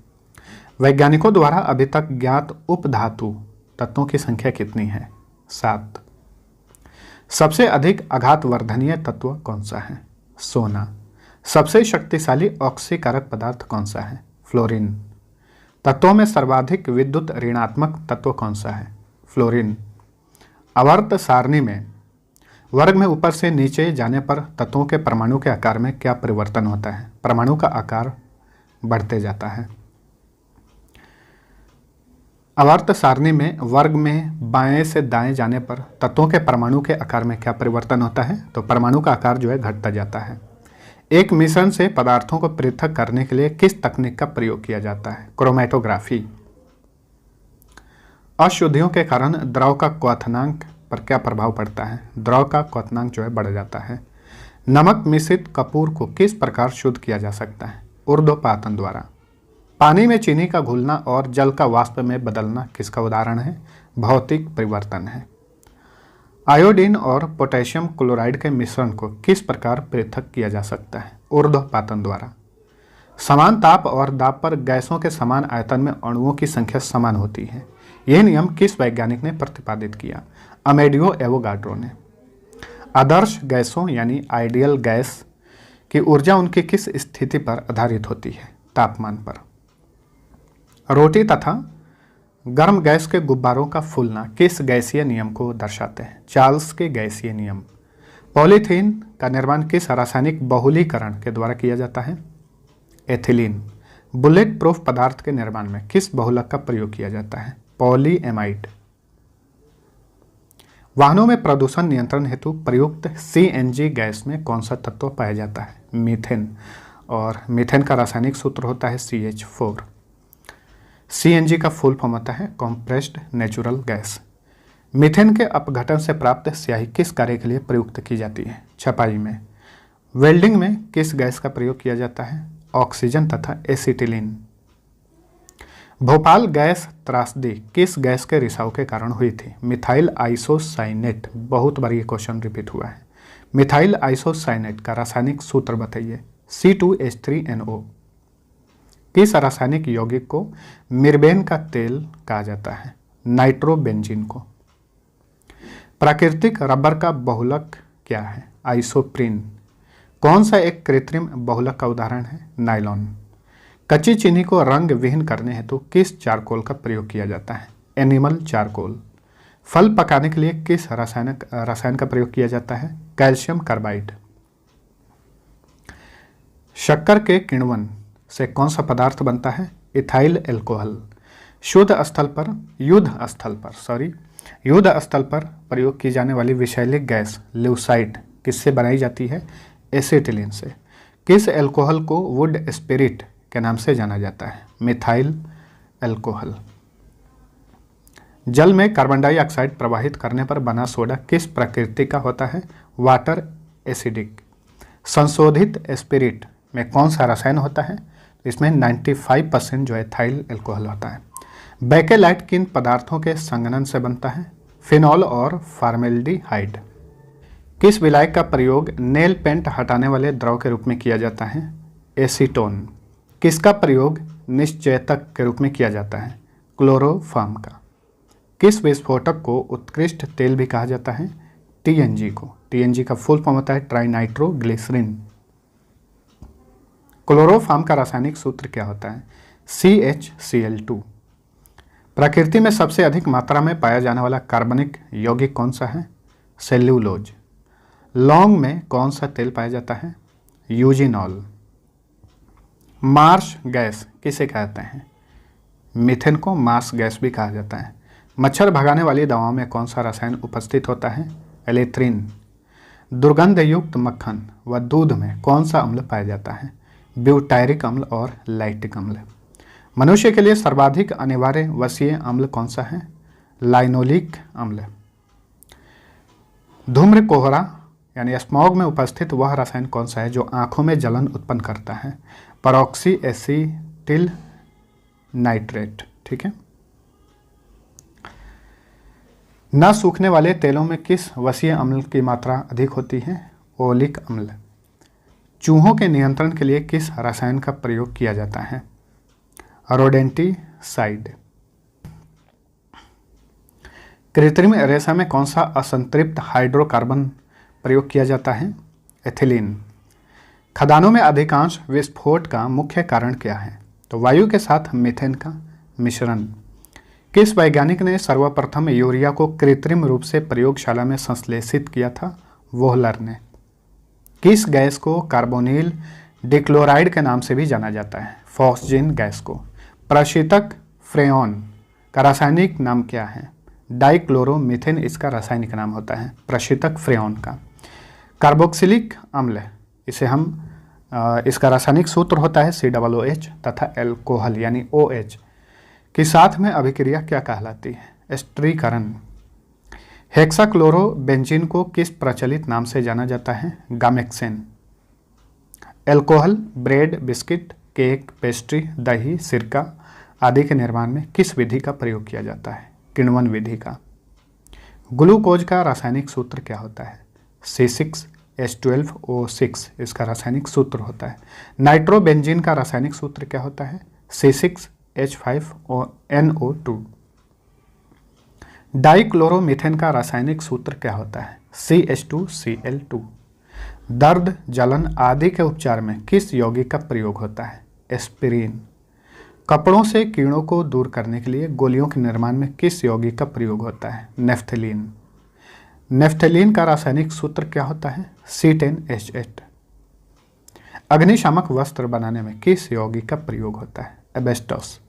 वैज्ञानिकों द्वारा अभी तक ज्ञात उपधातु तत्वों की संख्या कितनी है? 7। सबसे अधिक आघातवर्धनीय तत्व कौन सा है? सोना। सबसे शक्तिशाली ऑक्सीकारक पदार्थ कौन सा है? फ्लोरीन। तत्वों में सर्वाधिक विद्युत ऋणात्मक तत्व कौन सा है? फ्लोरीन। आवर्त सारणी में वर्ग में ऊपर से नीचे जाने पर तत्वों के परमाणु के आकार में क्या परिवर्तन होता है? परमाणु का आकार बढ़ते जाता है। आवर्त सारणी में वर्ग में बाएं से दाएं जाने पर तत्वों के परमाणु के आकार में क्या परिवर्तन होता है? तो परमाणु का आकार जो है घटता जाता है। एक मिश्रण से पदार्थों को पृथक करने के लिए किस तकनीक का प्रयोग किया जाता है? क्रोमैटोग्राफी। अशुद्धियों के कारण द्रव का क्वथनांक पर क्या प्रभाव पड़ता है? द्रव का क्वथनांक जो है बढ़ जाता है। नमक मिश्रित कपूर को किस प्रकार शुद्ध किया जा सकता है? ऊर्ध्वपातन द्वारा। पानी में चीनी का घुलना और जल का वाष्प में बदलना किसका उदाहरण है? भौतिक परिवर्तन है। आयोडीन और पोटेशियम क्लोराइड के मिश्रण को किस प्रकार पृथक किया जा सकता है? ऊर्ध्वपातन द्वारा। समान ताप और दाब पर गैसों के समान आयतन में अणुओं की संख्या समान होती है। यह नियम किस वैज्ञानिक ने प्रतिपादित किया? अमेडियो एवोगाड्रो ने। आदर्श गैसों यानी आइडियल गैस की ऊर्जा उनकी किस स्थिति पर आधारित होती है? तापमान पर। रोटी तथा गर्म गैस के गुब्बारों का फूलना किस गैसीय नियम को दर्शाते हैं? चार्ल्स के गैसीय नियम। पॉलीथीन का निर्माण किस रासायनिक बहुलीकरण के द्वारा किया जाता है? एथिलीन। बुलेट प्रूफ पदार्थ के निर्माण में किस बहुलक का प्रयोग किया जाता है? पॉलीएमाइड। वाहनों में प्रदूषण नियंत्रण हेतु प्रयुक्त CNG गैस में कौन सा तत्व पाया जाता है? मीथेन। और मीथेन का रासायनिक सूत्र होता है CH4। CNG का फुल फॉर्म होता है कॉम्प्रेस्ड नेचुरल गैस। मीथेन के अपघटन से प्राप्त स्याही किस कार्य के लिए प्रयुक्त की जाती है? छपाई में। वेल्डिंग में किस गैस का प्रयोग किया जाता है? ऑक्सीजन तथा एसिटिलीन। भोपाल गैस त्रासदी किस गैस के रिसाव के कारण हुई थी? Methyl isocyanate. बहुत बार ये क्वेश्चन रिपीट हुआ है। मिथाइल आइसोसाइनेट का रासायनिक सूत्र बताइए। C2H3NO। किस रासायनिक यौगिक को मिर्बेन का तेल कहा जाता है? नाइट्रोबेंजीन को। प्राकृतिक रबर का बहुलक क्या है? आइसोप्रीन। कौन सा एक कृत्रिम बहुलक का उदाहरण है? नायलॉन। कच्ची चीनी को रंग विहीन करने हेतु किस चारकोल का प्रयोग किया जाता है? Animal charcoal. फल पकाने के लिए किस रसायन का प्रयोग किया जाता है? Calcium carbide. शक्कर के किण्वन से कौन सा पदार्थ बनता है? Ethyl alcohol. युद्ध स्थल पर प्रयोग की जाने वाली विषैली गैस ल्यूसाइड किससे बनाई जाती है? एसिटिलीन से। किस एल्कोहल को वुड स्पिरिट के नाम से जाना जाता है? Methyl alcohol. जल में कार्बन डाइऑक्साइड प्रवाहित करने पर बना सोडा किस प्रकृति का होता है? Water acidic. संशोधित स्पिरिट में कौन सा रसायन होता है? इसमें 95% जो एथाइल एल्कोहल होता है। बेकेलाइट किन पदार्थों के संघनन से बनता है? फिनॉल और फॉर्मेल्डिहाइड। किस विलायक का प्रयोग नेल पेंट हटाने वाले द्रव के रूप में किया जाता है? एसीटोन। किसका प्रयोग निश्चेतक के रूप में किया जाता है? क्लोरोफॉर्म का। किस विस्फोटक को उत्कृष्ट तेल भी कहा जाता है? टीएनजी को। टीएनजी का फुल फॉर्म होता है ट्राइनाइट्रोग्लिसरीन। क्लोरोफॉर्म का रासायनिक सूत्र क्या होता है? CHCl2। प्रकृति में सबसे अधिक मात्रा में पाया जाने वाला कार्बनिक यौगिक कौन सा है? सेल्यूलोज। लौंग में कौन सा तेल पाया जाता है? यूजिनॉल। मार्श गैस किसे कहते हैं? मीथेन को मार्श गैस भी कहा जाता है। मच्छर भगाने वाली दवाओं में कौन सा रसायन उपस्थित होता है? एलेथ्रिन। दुर्गंध युक्त मक्खन व दूध में कौन सा अम्ल पाया जाता है? ब्यूटायरिक अम्ल और लैक्टिक अम्ल। मनुष्य के लिए सर्वाधिक अनिवार्य वसीय अम्ल कौन सा है? लाइनोलिक अम्ल। धूम्र कोहरा यानी स्मॉग में उपस्थित वह रसायन कौन सा है जो आंखों में जलन उत्पन्न करता है? परऑक्सी एसिटिल नाइट्रेट। ठीक है। न सूखने वाले तेलों में किस वसीय अम्ल की मात्रा अधिक होती है? ओलिक अम्ल। चूहों के नियंत्रण के लिए किस रसायन का प्रयोग किया जाता है? रोडेंटिसाइड। कृत्रिम रेशा में कौन सा असंतृप्त हाइड्रोकार्बन प्रयोग किया जाता है? एथिलीन। खदानों में अधिकांश विस्फोट का मुख्य कारण क्या है? तो वायु के साथ मीथेन का मिश्रण। किस वैज्ञानिक ने सर्वप्रथम यूरिया को कृत्रिम रूप से प्रयोगशाला में संश्लेषित किया था? वोहलर ने। किस गैस को कार्बोनिल डिक्लोराइड के नाम से भी जाना जाता है? फॉस्जीन गैस को। प्रशीतक फ्रेऑन का रासायनिक नाम क्या है? डाइक्लोरोमीथेन इसका रासायनिक नाम होता है प्रशीतक फ्रेऑन का। कार्बोक्सिलिक अम्ल इसे हम इसका रासायनिक सूत्र होता है COOH तथा एल्कोहल यानी OH के साथ में अभिक्रिया क्या कहलाती है? एस्ट्रीकरण। हेक्साक्लोरोबेंजीन को किस प्रचलित नाम से जाना जाता है? Gammexane. Alcohol bread, biscuit, cake, pastry, दही, सिरका आदि के निर्माण में किस विधि का प्रयोग किया जाता है? किण्वन विधि का। ग्लूकोज का रासायनिक सूत्र क्या होता है? C6H12O6 इसका रासायनिक सूत्र होता है। नाइट्रोबेंजीन का रासायनिक सूत्र क्या होता है? C6H5NO2। डाइक्लोरोमीथेन का रासायनिक सूत्र क्या होता है? CH2Cl2। दर्द, जलन आदि के उपचार में किस यौगिक का प्रयोग होता है? एस्पिरिन। कपड़ों से कीड़ों को दूर करने के लिए गोलियों के निर्माण में किस यौगिक का प्रयोग होता है? नेफ्थलीन। नेफ्थलीन का रासायनिक सूत्र क्या होता है? C10H8। अग्निशामक वस्त्र बनाने में किस यौगिक का प्रयोग होता है? एबेस्टोस।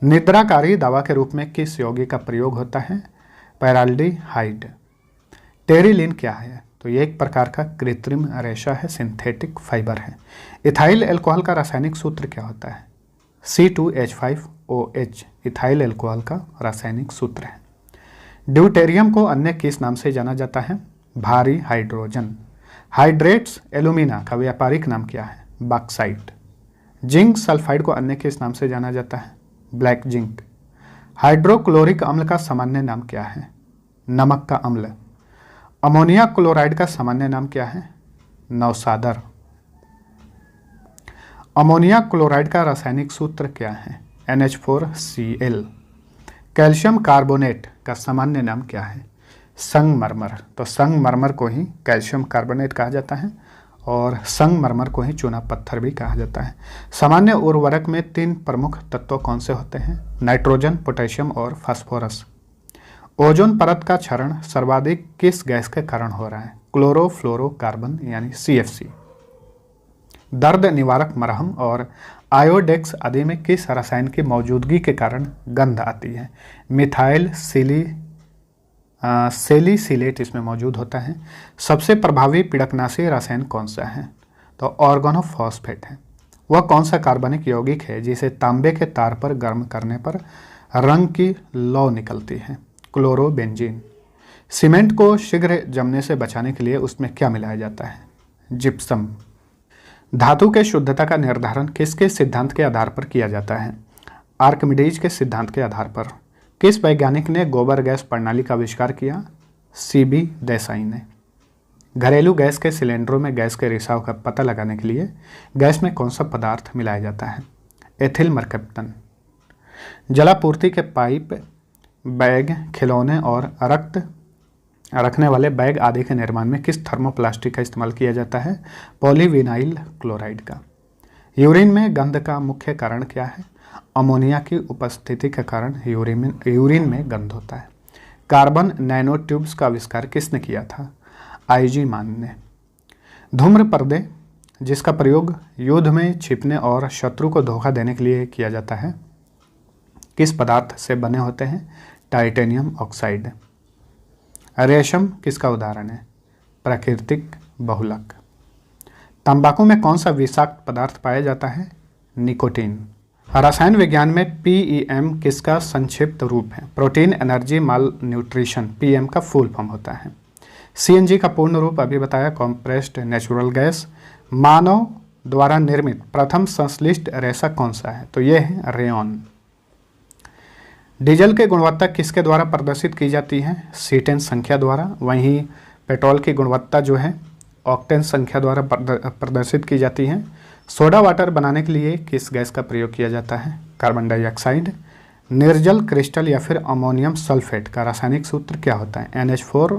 निद्राकारी दवा के रूप में किस यौगिक का प्रयोग होता है? पैराल्डिहाइड। टेरिलीन क्या है? तो ये एक प्रकार का कृत्रिम रेशा है, सिंथेटिक फाइबर है। इथाइल एल्कोहल का रासायनिक सूत्र क्या होता है? C2H5OH इथाइल एल्कोहल का रासायनिक सूत्र है। ड्यूटेरियम को अन्य किस नाम से जाना जाता है? भारी हाइड्रोजन। हाइड्रेट्स एल्यूमिना का व्यापारिक नाम क्या है? बॉक्साइट। जिंक सल्फाइड को अन्य किस नाम से जाना जाता है? Black zinc. हाइड्रोक्लोरिक अम्ल का सामान्य नाम क्या है? नमक का अम्ल। अमोनिया क्लोराइड का सामान्य नाम क्या है? नौसादर। अमोनिया क्लोराइड का रासायनिक सूत्र क्या है? NH4Cl। कैल्शियम कार्बोनेट का सामान्य नाम क्या है? संगमरमर। तो संगमरमर को ही कैल्शियम कार्बोनेट कहा जाता है और संगमरमर को ही चूना पत्थर भी कहा जाता है। सामान्य उर्वरक में 3 प्रमुख तत्व कौन से होते हैं? नाइट्रोजन, पोटेशियम और फास्फोरस। ओजोन परत का क्षरण सर्वाधिक किस गैस के कारण हो रहा है? क्लोरोफ्लोरोकार्बन यानी CFC। दर्द निवारक मरहम और आयोडेक्स आदि में किस रसायन की मौजूदगी के कारण गंध आती है? मिथाइल सेलिसिलेट इसमें मौजूद होता है। सबसे प्रभावी पीड़कनाशी रसायन कौन सा है? तो ऑर्गेनोफॉस्फेट है। वह कौन सा कार्बनिक यौगिक है जिसे तांबे के तार पर गर्म करने पर रंग की लौ निकलती है? क्लोरोबेंजीन। सीमेंट को शीघ्र जमने से बचाने के लिए उसमें क्या मिलाया जाता है? जिप्सम। धातु के शुद्धता का निर्धारण किसके सिद्धांत के आधार पर किया जाता है? आर्किमिडीज के सिद्धांत के आधार पर। किस वैज्ञानिक ने गोबर गैस प्रणाली का आविष्कार किया? सीबी देसाई ने। घरेलू गैस के सिलेंडरों में गैस के रिसाव का पता लगाने के लिए गैस में कौन सा पदार्थ मिलाया जाता है? एथिल मरकप्टन। जलापूर्ति के पाइप, बैग, खिलौने और रक्त रखने वाले बैग आदि के निर्माण में किस थर्मोप्लास्टिक का इस्तेमाल किया जाता है? पॉलीविनाइल क्लोराइड का। यूरिन में गंध का मुख्य कारण क्या है? अमोनिया की उपस्थिति के कारण यूरिन में गंध होता है। कार्बन नैनो ट्यूब्स का आविष्कार किसने किया था? आईजी मान ने। धूम्र पर्दे जिसका प्रयोग युद्ध में छिपने और शत्रु को धोखा देने के लिए किया जाता है, किस पदार्थ से बने होते हैं? Titanium oxide. रेशम किसका उदाहरण है? प्राकृतिक बहुलक। तंबाकू में कौन सा विषाक्त पदार्थ पाया जाता है? निकोटीन। रसायन विज्ञान में पीईएम किसका संक्षिप्त रूप है? प्रोटीन एनर्जी माल न्यूट्रिशन, पीएम का फुल फॉर्म होता है। सीएनजी का पूर्ण रूप अभी बताया, कॉम्प्रेस्ड नेचुरल गैस। मानव द्वारा निर्मित प्रथम संश्लिष्ट रेशा कौन सा है? तो यह है रेयॉन। डीजल की गुणवत्ता किसके द्वारा प्रदर्शित की जाती है? सीटेन संख्या द्वारा। वहीं पेट्रोल की गुणवत्ता जो है ऑक्टेन संख्या द्वारा प्रदर्शित की जाती है। सोडा वाटर बनाने के लिए किस गैस का प्रयोग किया जाता है? Carbon dioxide. निर्जल क्रिस्टल या फिर अमोनियम सल्फेट का रासायनिक सूत्र क्या होता है? NH4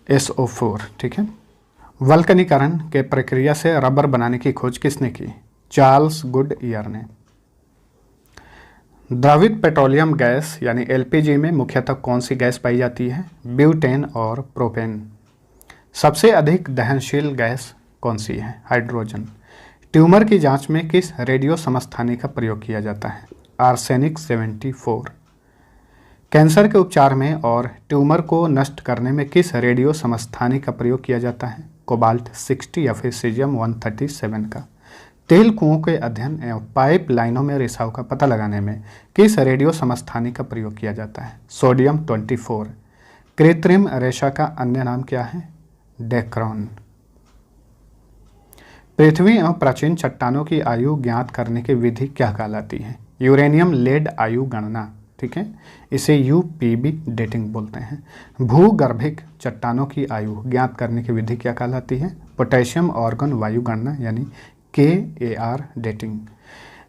2SO4। ठीक है। वल्कनीकरण के प्रक्रिया से रबर बनाने की खोज किसने की? चार्ल्स गुडईयर ने। द्रवित पेट्रोलियम गैस यानी LPG में मुख्यतः कौन सी गैस पाई जाती है? ब्यूटेन और प्रोपेन। सबसे अधिक दहनशील गैस कौन सी है? हाइड्रोजन। ट्यूमर की जांच में किस रेडियो समस्थानी का प्रयोग किया जाता है? आर्सेनिक 74। कैंसर के उपचार में और ट्यूमर को नष्ट करने में किस रेडियो समस्थानी का प्रयोग किया जाता है? कोबाल्ट 60 या फिर सीजियम 137 का। तेल कुओं के अध्ययन एवं पाइप लाइनों में रिसाव का पता लगाने में किस रेडियो समस्थानी का प्रयोग किया जाता है? सोडियम 24। कृत्रिम रेशा का अन्य नाम क्या है? डेक्रॉन। पृथ्वी एवं प्राचीन चट्टानों की आयु ज्ञात करने की विधि क्या कहलाती है? यूरेनियम लेड आयु गणना। ठीक है, इसे UPB डेटिंग बोलते हैं। भूगर्भिक चट्टानों की आयु ज्ञात करने की विधि क्या कहलाती है? पोटेशियम ऑर्गन वायु गणना यानी KAR डेटिंग।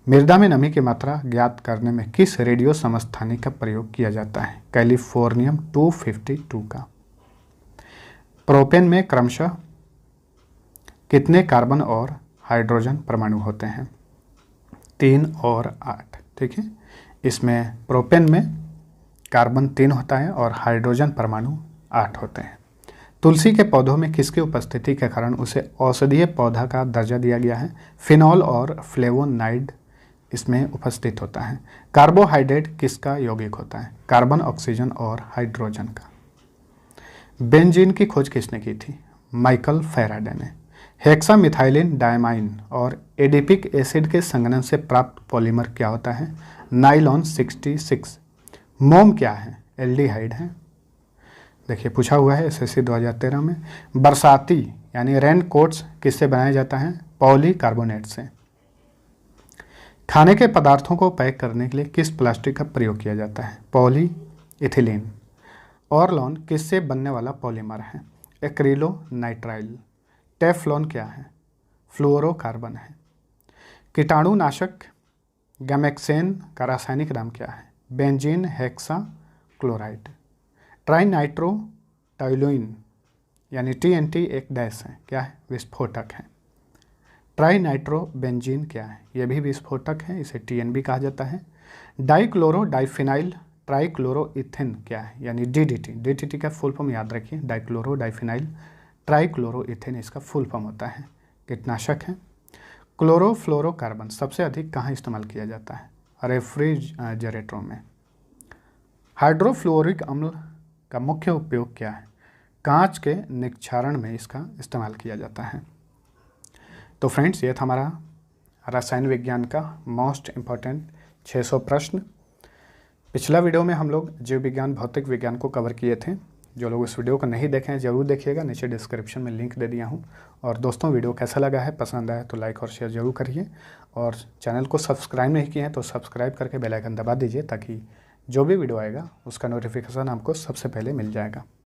मृदा में नमी की मात्रा ज्ञात करने में किस रेडियो समस्थानी का प्रयोग किया जाता है? कैलिफोर्नियम 252 का। प्रोपेन में क्रमशः कितने कार्बन और हाइड्रोजन परमाणु होते हैं? 3 और 8। ठीक है, इसमें प्रोपेन में कार्बन 3 होता है और हाइड्रोजन परमाणु 8 होते हैं। तुलसी के पौधों में किसकी उपस्थिति के कारण उसे औषधीय पौधा का दर्जा दिया गया है? फिनॉल और फ्लेवोनाइड इसमें उपस्थित होता है। कार्बोहाइड्रेट किसका यौगिक होता है? कार्बन, ऑक्सीजन और हाइड्रोजन का। बेंजीन की खोज किसने की थी? माइकल फैराडे ने। हेक्सामिथाइलिन डायमाइन और एडिपिक एसिड के संघनन से प्राप्त पॉलीमर क्या होता है? नाइलॉन 66। मोम क्या है? एल्डिहाइड है। देखिए पूछा हुआ है SSC 2013 में। बरसाती यानी रेन कोट्स किससे बनाया जाता है? पॉलीकार्बोनेट से। खाने के पदार्थों को पैक करने के लिए किस प्लास्टिक का प्रयोग किया जाता है? पॉलीइथिलीन। ऑरलॉन किससे बनने वाला पॉलीमर है? एक्रिलोनाइट्राइल। टेफ्लॉन क्या है? फ्लोरोकार्बन है। कीटाणुनाशक गैमेक्सेन का रासायनिक नाम क्या है? Benzene hexachloride. ट्राइनाइट्रोटोलुइन यानी TNT एक डैश है, क्या है? विस्फोटक है। ट्राइनाइट्रोबेंजीन क्या है? यह भी विस्फोटक है, इसे TNB कहा जाता है। डाइक्लोरो डाइफिनाइल ट्राइक्लोरोइथेन क्या है? यानी DDT का फुल फॉर्म याद रखिए, डाइक्लोरो डाइफिनाइल ट्राइक्लोरोइथेन इसका फुल फॉर्म होता है। कीटनाशक है। क्लोरोफ्लोरोकार्बन सबसे अधिक कहाँ इस्तेमाल किया जाता है? रेफ्रिजरेटरों में। हाइड्रोफ्लोरिक अम्ल का मुख्य उपयोग क्या है? कांच के निक्षारण में इसका इस्तेमाल किया जाता है। तो फ्रेंड्स, ये था हमारा रसायन विज्ञान का मोस्ट इम्पॉर्टेंट 600 प्रश्न। पिछला वीडियो में हम लोग जीव विज्ञान, भौतिक विज्ञान को कवर किए थे। जो लोग इस वीडियो को नहीं देखे हैं ज़रूर देखिएगा, नीचे डिस्क्रिप्शन में लिंक दे दिया हूँ। और दोस्तों, वीडियो कैसा लगा है, पसंद आया तो लाइक और शेयर ज़रूर करिए। और चैनल को सब्सक्राइब नहीं किए हैं तो सब्सक्राइब करके बेल आइकन दबा दीजिए, ताकि जो भी वीडियो आएगा उसका नोटिफिकेशन आपको सबसे पहले मिल जाएगा।